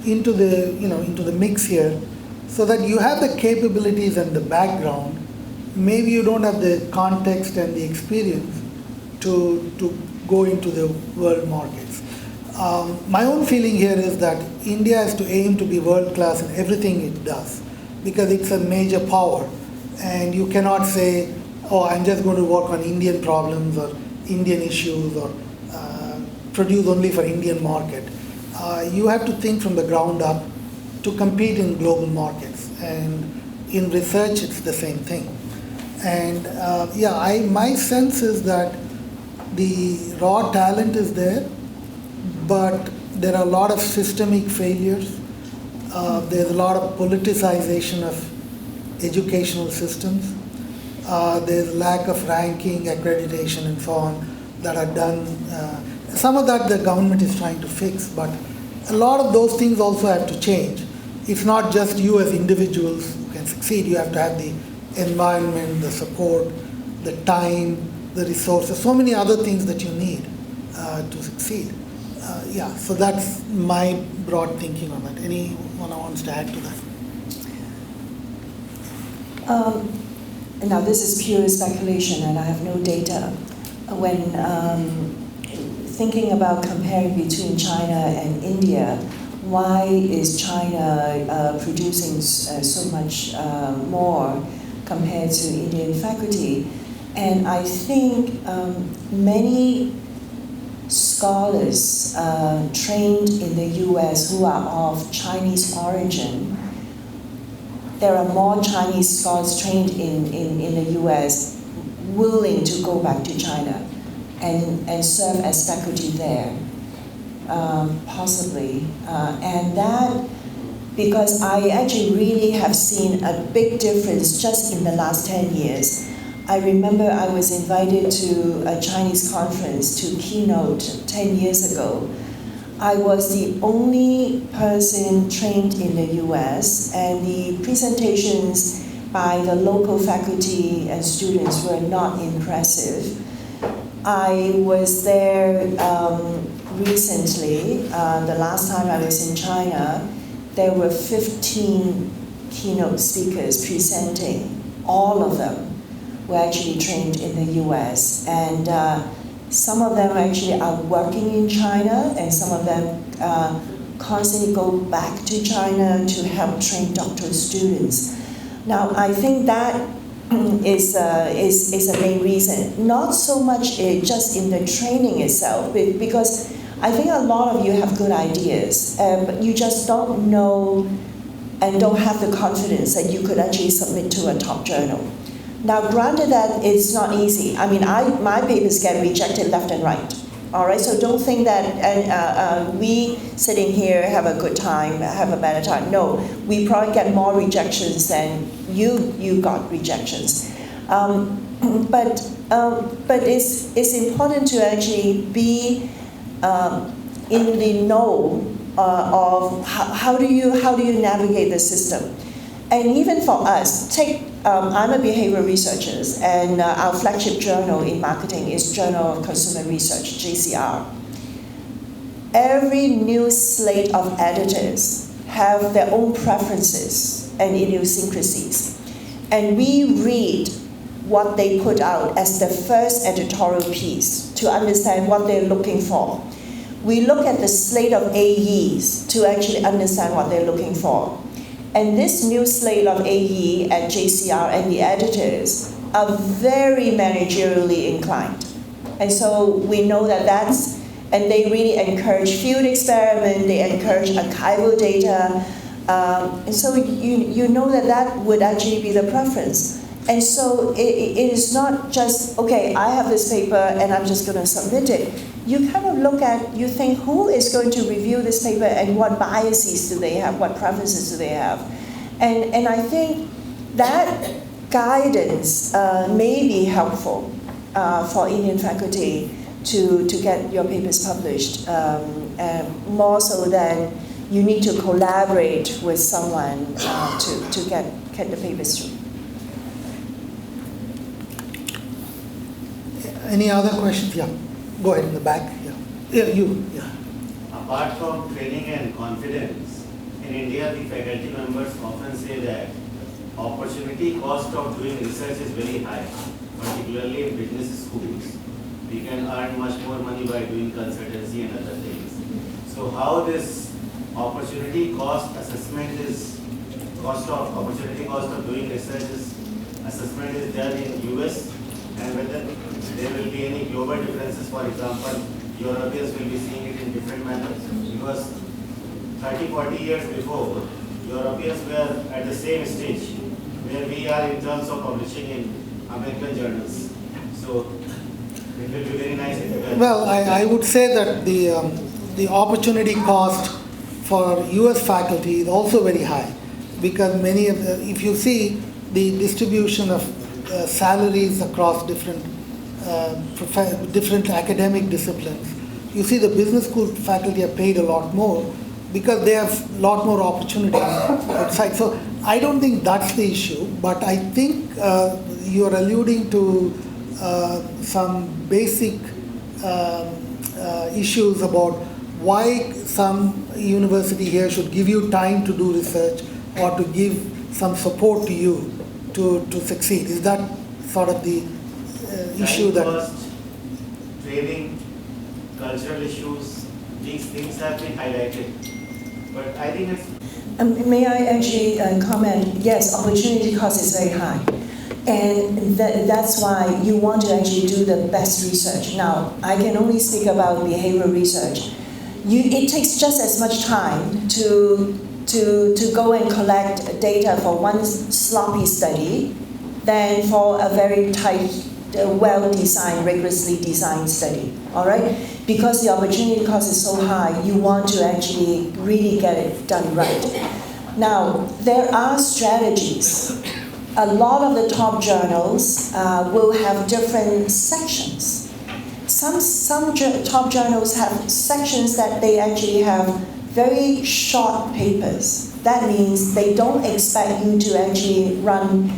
into the mix here, so that you have the capabilities and the background. Maybe you don't have the context and the experience to go into the world markets. My own feeling here is that India has to aim to be world class in everything it does, because it's a major power, and you cannot say, oh, I'm just going to work on Indian problems or Indian issues or produce only for Indian market. You have to think from the ground up to compete in global markets, and in research it's the same thing. And my sense is that the raw talent is there, but there are a lot of systemic failures. There's a lot of politicization of educational systems. There's lack of ranking, accreditation, and so on that are done. Some of that the government is trying to fix, but a lot of those things also have to change. It's not just you as individuals who can succeed. You have to have the environment, the support, the time, the resources, so many other things that you need to succeed. So that's my broad thinking on that. Anyone wants to add to that? Now this is pure speculation and I have no data. When thinking about comparing between China and India, why is China producing so much more compared to Indian faculty? And I think many scholars trained in the US who are of Chinese origin, there are more Chinese scholars trained in the US willing to go back to China and serve as faculty there, possibly. And that, because I actually really have seen a big difference just in the last 10 years. I remember I was invited to a Chinese conference to keynote 10 years ago. I was the only person trained in the US, and the presentations by the local faculty and students were not impressive. I was there recently, the last time I was in China, there were 15 keynote speakers presenting. All of them were actually trained in the US, and some of them actually are working in China, and some of them constantly go back to China to help train doctoral students. Now, I think that is a main reason. Not so much just in the training itself, because I think a lot of you have good ideas, but you just don't know and don't have the confidence that you could actually submit to a top journal. Now, granted that it's not easy. I mean, my papers get rejected left and right. All right, so don't think that we sitting here have a good time, have a better time. No, we probably get more rejections than you got rejections. But it's important to actually be in the know of how do you navigate the system. And even for us, I'm a behavioral researcher, and our flagship journal in marketing is Journal of Consumer Research, JCR. Every new slate of editors have their own preferences and idiosyncrasies. And we read what they put out as the first editorial piece to understand what they're looking for. We look at the slate of AEs to actually understand what they're looking for. And this new slate of AE at JCR and the editors are very managerially inclined. And so we know that and they really encourage field experiment, they encourage archival data. And so you know that would actually be the preference. And so it is not just, okay, I have this paper and I'm just going to submit it. You kind of look at, you think, who is going to review this paper and what biases do they have, what preferences do they have? And I think that guidance may be helpful for Indian faculty to get your papers published, more so than you need to collaborate with someone to get the papers through. Any other questions? Yeah, go ahead in the back. Yeah, you. Yeah. Apart from training and confidence, in India the faculty members often say that opportunity cost of doing research is very high, particularly in business schools. We can earn much more money by doing consultancy and other things. So how this opportunity cost assessment is, opportunity cost of doing research assessment is done in US, and whether there will be any global differences. For example, Europeans will be seeing it in different manners, because 30-40 years before, Europeans were at the same stage where we are in terms of publishing in American journals. So it will be very nice if you can. Well, I would say that the opportunity cost for US faculty is also very high, because many of if you see the distribution of salaries across different academic disciplines, you see the business school faculty are paid a lot more because they have a lot more opportunities outside. So I don't think that's the issue, but I think you're alluding to some basic issues about why some university here should give you time to do research or to give some support to you to succeed. Is that sort of the issue that... Cost, training, cultural issues, these things have been highlighted. But I think it's... May I actually comment? Yes, opportunity cost is very high. And that's why you want to actually do the best research. Now, I can only speak about behavioral research. It takes just as much time to go and collect data for one sloppy study than for a very tight, well-designed, rigorously designed study, all right? Because the opportunity cost is so high, you want to actually really get it done right. Now, there are strategies. A lot of the top journals will have different sections. Some top journals have sections that they actually have very short papers. That means they don't expect you to actually run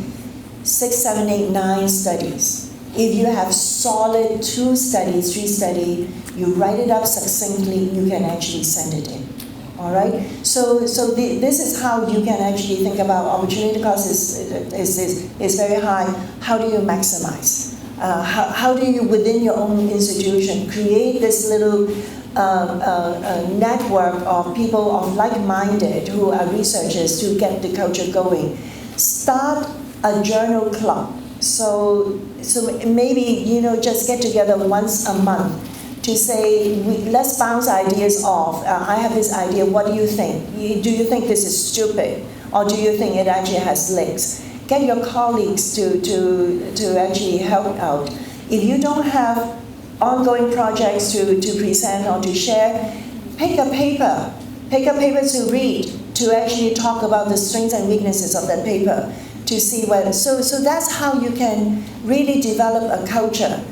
6, 7, 8, 9 studies. If you have solid 2 studies, 3 studies, you write it up succinctly, you can actually send it in. All right? So this is how you can actually think about opportunity cost is very high. How do you maximize? How do you, within your own institution, create this little network of people of like-minded who are researchers to get the culture going? Start a journal club. So maybe, just get together once a month to say, let's bounce ideas off. I have this idea, what do you think? Do you think this is stupid? Or do you think it actually has legs? Get your colleagues to actually help out. If you don't have ongoing projects to present or to share, pick a paper to read, to actually talk about the strengths and weaknesses of that paper, to see whether, so that's how you can really develop a culture.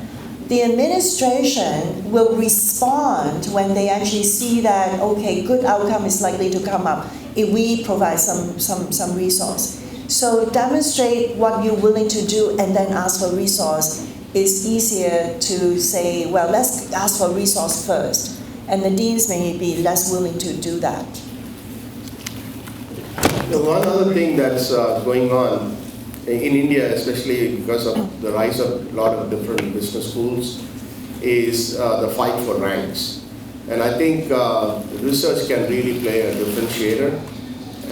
The administration will respond when they actually see that, okay, good outcome is likely to come up if we provide some resource. So demonstrate what you're willing to do and then ask for resource. It's easier to say, well, let's ask for resource first. And the deans may be less willing to do that. The one other thing that's going on in India, especially because of the rise of a lot of different business schools, is the fight for ranks. And I think research can really play a differentiator.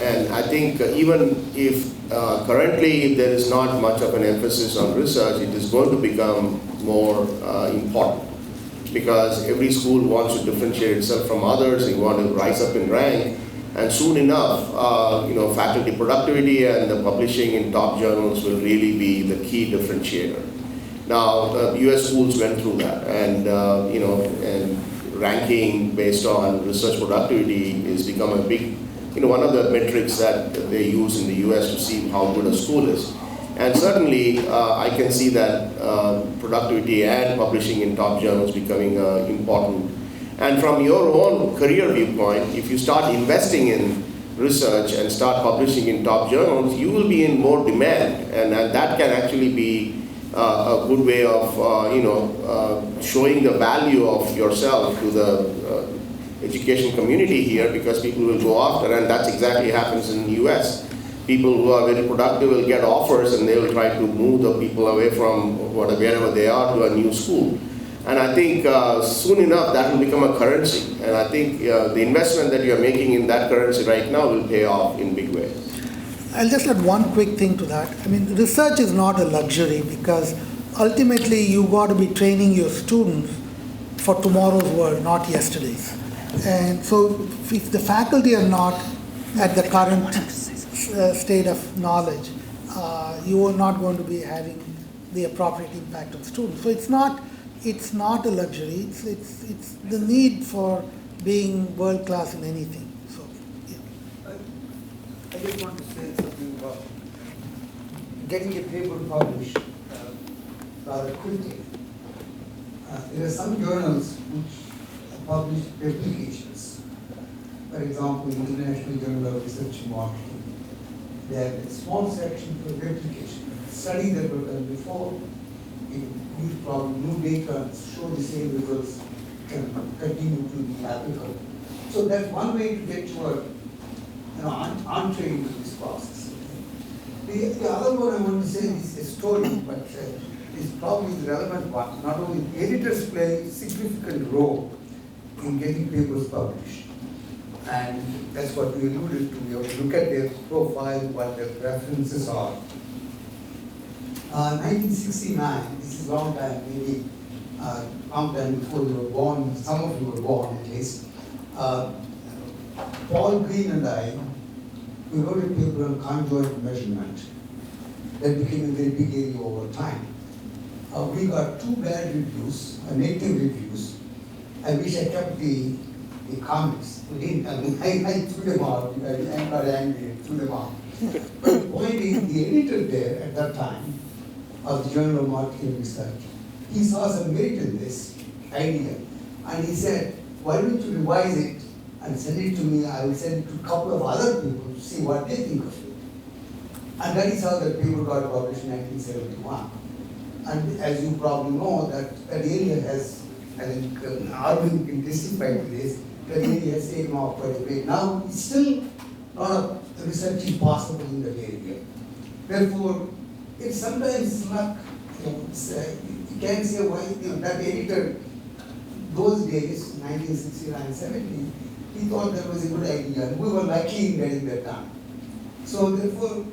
And I think even if currently there is not much of an emphasis on research, it is going to become more important, because every school wants to differentiate itself from others. They want to rise up in rank, and soon enough, faculty productivity and the publishing in top journals will really be the key differentiator. Now, U.S. schools went through that, and and ranking based on research productivity has become a big, one of the metrics that they use in the U.S. to see how good a school is. And certainly, I can see that productivity and publishing in top journals becoming important. And from your own career viewpoint, if you start investing in research and start publishing in top journals, you will be in more demand, and that can actually be a good way of showing the value of yourself to the education community here, because people will go after, and that's exactly happens in the US. People who are very productive will get offers, and they will try to move the people away from wherever they are to a new school. And I think soon enough that will become a currency, and I think the investment that you are making in that currency right now will pay off in big ways. I'll just add one quick thing to that. I mean, research is not a luxury, because ultimately you got to be training your students for tomorrow's world, not yesterday's. And so if the faculty are not at the current state of knowledge, you are not going to be having the appropriate impact on students. So it's not a luxury. It's the need for being world class in anything. So yeah. I just want to say something about getting a paper published rather quickly. There are some journals which publish publications. For example, the International Journal of Research and Marketing. They have a small section for replication. Studies that were done before, use probably new data, show the same results, can continue to be applicable. So that's one way to get your entree into this process. The other one I want to say is a story, but is probably the relevant one. Not only editors play a significant role in getting papers published, and that's what we alluded to. You have to look at their profile, what their preferences are. 1969, this is a long time, maybe long time before you were born, some of you were born at least. Paul Green and I, we wrote a paper on conjoint measurement that became a very big area over time. We got 2 bad reviews, negative reviews. I wish I kept the comments. We didn't, I threw them out. I got angry and threw them out. But the point is, the editor there at that time of the Journal of Marketing Research, he saw some merit in this idea. And he said, why don't you revise it and send it to me? I will send it to a couple of other people to see what they think of it. And that is how the paper got published in 1971. And as you probably know, that area has, I think Arvind can testify to this, that area has taken off quite a bit. Now, it's still a lot of research is possible in that area. Therefore, it's sometimes luck. You can't say why, that editor, those days, 1969, 70, he thought that was a good idea. And we were lucky in getting that done. So therefore,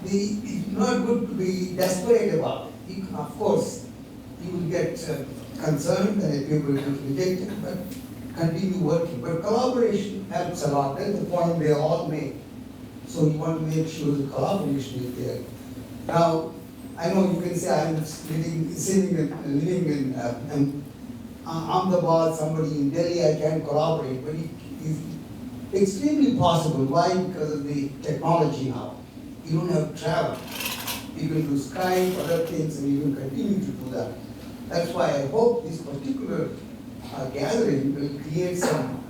it's not good to be desperate about it. Of course, you will get concerned and people will reject it, but continue working. But collaboration helps a lot. That's the point they all make. So you want to make sure the collaboration is there. Now, I know you can say I'm living in Ahmedabad, somebody in Delhi, I can collaborate, but it is extremely possible. Why? Because of the technology now. You don't have to travel. You can do Skype, other things, and you can continue to do that. That's why I hope this particular gathering will create some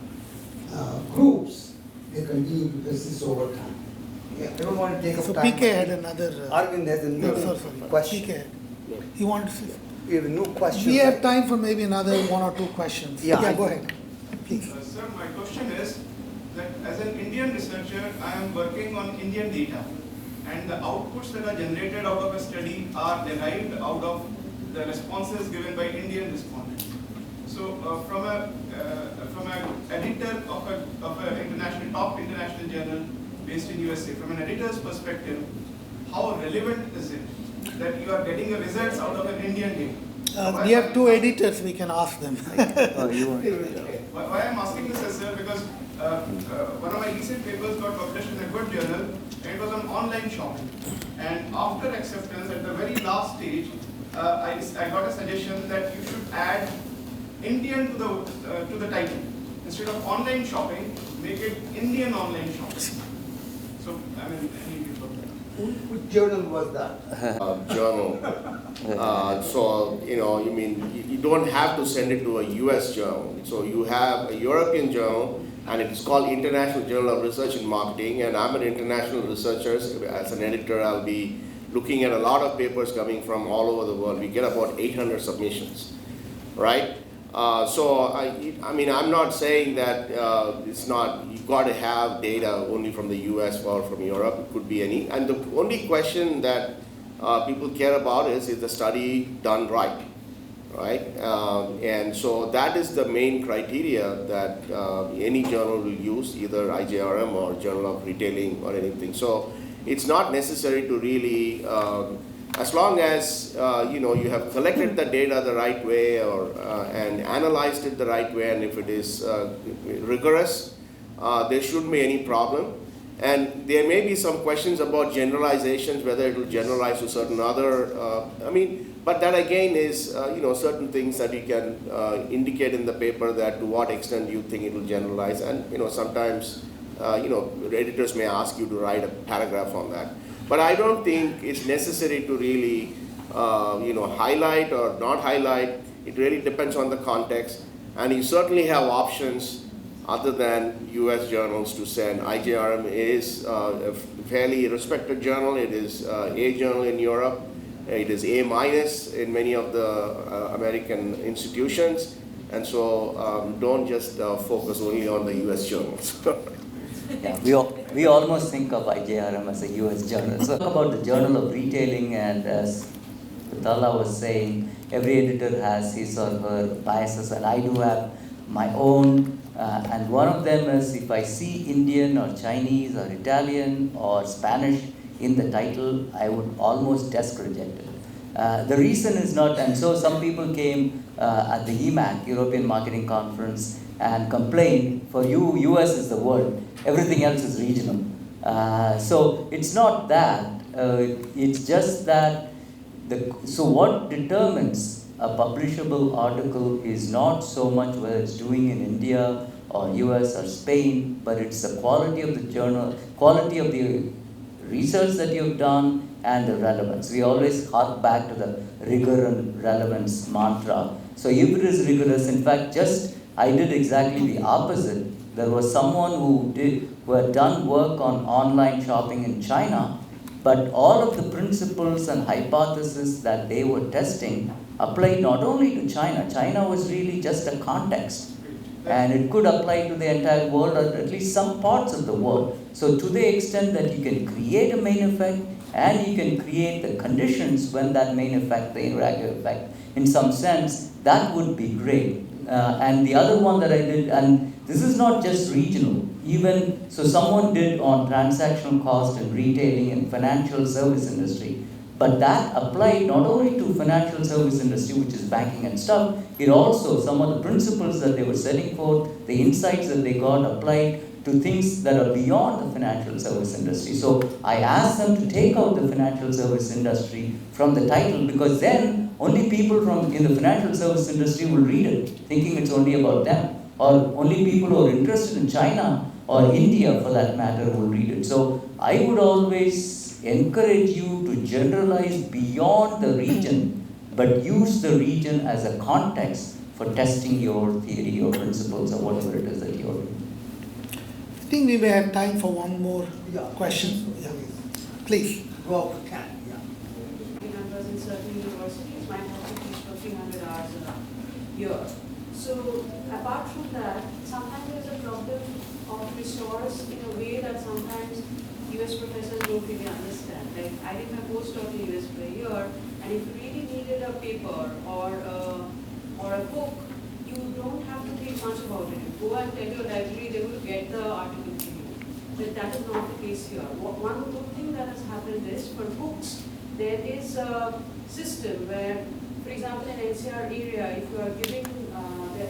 groups that continue to persist over time. Yeah, I don't want to take up So time. PK had another. Arvind has a new question. PK. You want to say? We have a new question. We have time for maybe another 1 or 2 questions. Yeah, Go ahead. Please. Sir, my question is that as an Indian researcher, I am working on Indian data. and the outputs that are generated out of a study are derived out of the responses given by Indian respondents. So from an editor of a top international journal based in USA, from an editor's perspective, how relevant is it that you are getting the results out of an Indian data? We have two editors, we can ask them. Why I'm asking this is, sir, because one of my recent papers got published in a good journal, and it was on online shopping. And after acceptance, at the very last stage, I got a suggestion that you should add Indian to the title. Instead of online shopping, make it Indian online shopping. So, I mean, any views on that? Which journal was that? Journal. So, you mean, you don't have to send it to a US journal. So you have a European journal, and it's called International Journal of Research in Marketing, and I'm an international researcher. As an editor, I'll be looking at a lot of papers coming from all over the world. We get about 800 submissions, right? So, I mean, I'm not saying that it's not, you've got to have data only from the US or from Europe. It could be any. And the only question that people care about is the study done right, right? And so that is the main criteria that any journal will use, either IJRM or Journal of Retailing or anything. So it's not necessary to really, as long as you have collected the data the right way and analyzed it the right way, and if it is rigorous, there shouldn't be any problem. And there may be some questions about generalizations, whether it will generalize to certain other, but that again is, certain things that you can indicate in the paper that to what extent you think it will generalize. And, sometimes, editors may ask you to write a paragraph on that. But I don't think it's necessary to really, highlight or not highlight. It really depends on the context. And you certainly have options other than US journals to send. IJRM is a fairly respected journal. It is A journal in Europe. It is A- in many of the American institutions. And so don't just focus only on the US journals. Yeah, we almost think of IJRM as a US journal. So about the Journal of Retailing, and as Tala was saying, every editor has his or her biases, and I do have my own. And one of them is, if I see Indian or Chinese or Italian or Spanish in the title, I would almost desk reject it. The reason is not, and so some people came at the EMAC, European Marketing Conference, and complained, for you, US is the world, everything else is regional. So it's not that, it's just that, so what determines a publishable article is not so much whether it's doing in India or US or Spain, but it's the quality of the journal, quality of the research that you've done, and the relevance. We always hark back to the rigor and relevance mantra. So if it is rigorous, in fact, I did exactly the opposite. There was someone who had done work on online shopping in China, but all of the principles and hypotheses that they were testing applied not only to China. China was really just a context, and it could apply to the entire world, or at least some parts of the world. So to the extent that you can create a main effect, and you can create the conditions when that main effect, the interactive effect, in some sense, that would be great. And the other one that I did, and this is not just regional, so someone did on transactional cost and retailing and financial service industry, but that applied not only to financial service industry, which is banking and stuff, it also, some of the principles that they were setting forth, the insights that they got applied to things that are beyond the financial service industry. So I asked them to take out the financial service industry from the title, because then only people in the financial service industry will read it, thinking it's only about them, or only people who are interested in China or India, for that matter, will read it. So I would always encourage you to generalize beyond the region, but use the region as a context for testing your theory or principles or whatever it is that you're doing. I think we may have time for one more question. Yeah. Please. Go out to Ken. Numbers in certain universities might have to teach for 300 hours a year. So apart from that, sometimes there is a problem of resource in a way that sometimes you US professors don't really understand. Like, I did my postdoc in US for a year, and if you really needed a paper or a book, you don't have to think much about it. You go and tell your library, they will get the article to you. But that is not the case here. One good thing that has happened is, for books, there is a system where, for example, in NCR area, if you are giving,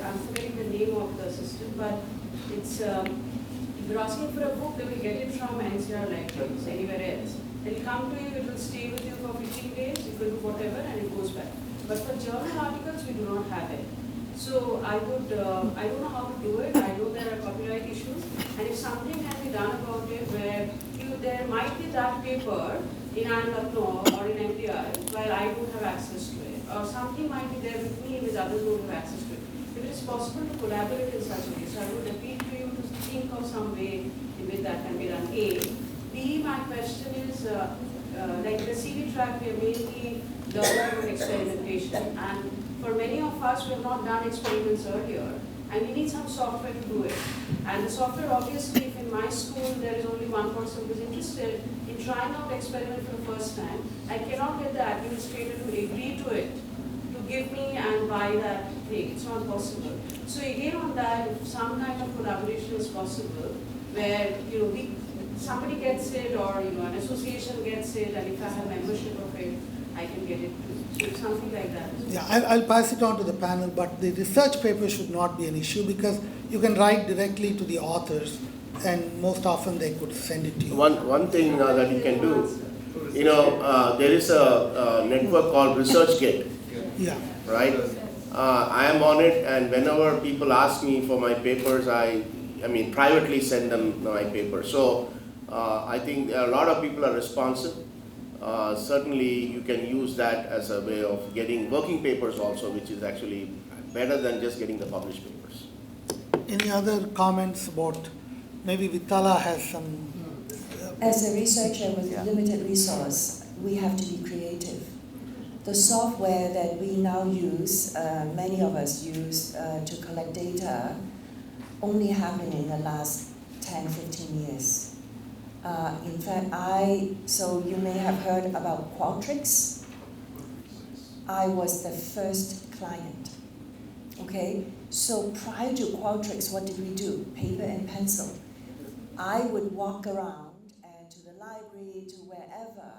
I'm forgetting the name of the system, but it's, if you're asking for a book, they will get it from NCR libraries, anywhere else. It will come to you, it will stay with you for 15 days, it will do whatever, and it goes back. But for journal articles, we do not have it. So I don't know how to do it. I know there are copyright issues, and if something can be done about it, where there might be that paper in Lucknow or in MPI, while I don't have access to it, or something might be there with me which others don't have access to it. If it is possible to collaborate in such a way, so I would appeal to you to think of some way in which that can be done. A. B. My question is, like the CV track, we are mainly learning from experimentation, and for many of us, we have not done experiments earlier, and we need some software to do it. And the software, obviously, if in my school there is only one person who is interested in trying out experiment for the first time, I cannot get the administrator to agree to it, to give me and buy that thing. It's not possible. So again on that, if some kind of collaboration is possible, where somebody gets it, or an association gets it, and if I have membership of it, I can get it too. So something like that. Yeah, I'll pass it on to the panel, but the research paper should not be an issue because you can write directly to the authors, and most often they could send it to you. One thing that you can do, there is a network called ResearchGate. Yeah. Right? I am on it, and whenever people ask me for my papers, I privately send them my papers. So I think a lot of people are responsive. Certainly you can use that as a way of getting working papers also, which is actually better than just getting the published papers. Any other comments about, maybe Vitala has some? As a researcher with limited resource, we have to be creative. The software that we now use, many of us use to collect data, only happened in the last 10, 15 years. In fact, so you may have heard about Qualtrics. I was the first client. Okay, so prior to Qualtrics, what did we do? Paper and pencil. I would walk around and to the library, to wherever,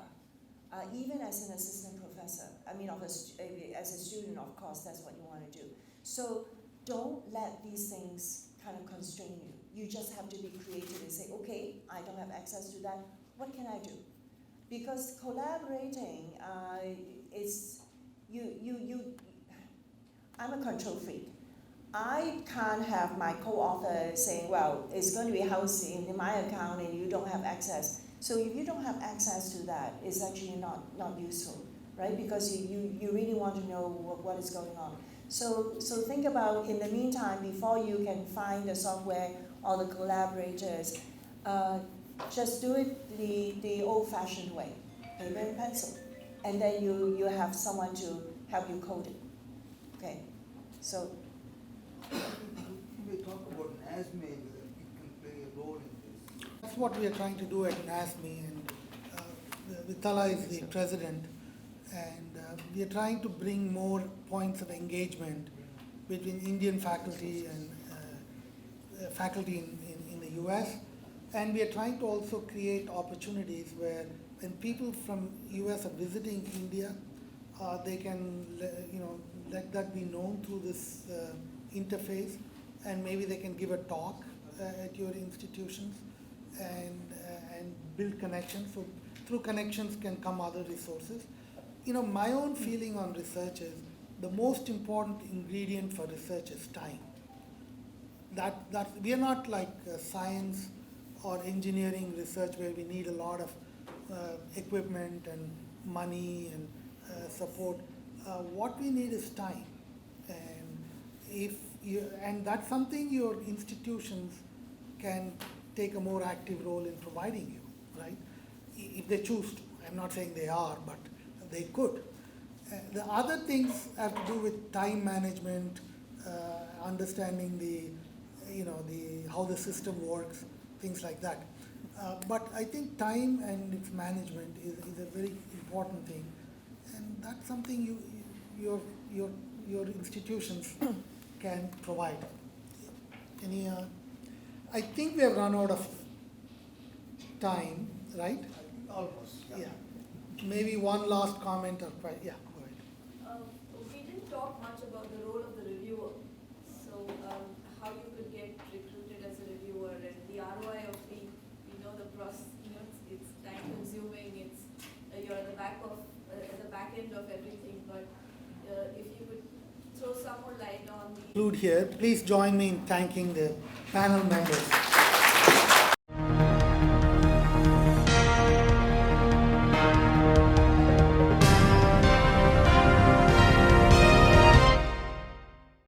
even as an assistant professor. As a student, of course, that's what you want to do. So don't let these things kind of constrain you. You just have to be creative and say, okay, I don't have access to that. What can I do? Because collaborating I'm a control freak. I can't have my co-author saying, well, it's going to be housed in my account and you don't have access. So if you don't have access to that, it's actually not useful, right? Because you really want to know what is going on. So think about, in the meantime, before you can find the software or the collaborators, just do it the old-fashioned way, paper and pencil. And then you have someone to help you code it. Okay, so. We talk about NASMEI, whether it can play a role in this. That's what we are trying to do at NASMEI, and Vitala is the president, and we are trying to bring more points of engagement between Indian faculty and faculty in the US, and we are trying to also create opportunities where when people from US are visiting India, they can let that be known through this interface, and maybe they can give a talk at your institutions and build connections. So through connections can come other resources. My own feeling on research is the most important ingredient for research is time. That we are not like science or engineering research where we need a lot of equipment and money and support. What we need is time, and that's something your institutions can take a more active role in providing you, right? If they choose to. I'm not saying they are, but they could. The other things have to do with time management, understanding how the system works, things like that. But I think time and its management is a very important thing, and that's something your institutions can provide. Any? I think we have run out of time, right? Almost, yeah. Maybe one last comment or yeah. Go ahead. We didn't talk much about the role of the reviewer. So how you could get recruited as a reviewer and the ROI of the, the process, it's time consuming, you're at the back end of everything, but if you could throw some more light on the... Conclude here. Please join me in thanking the panel members.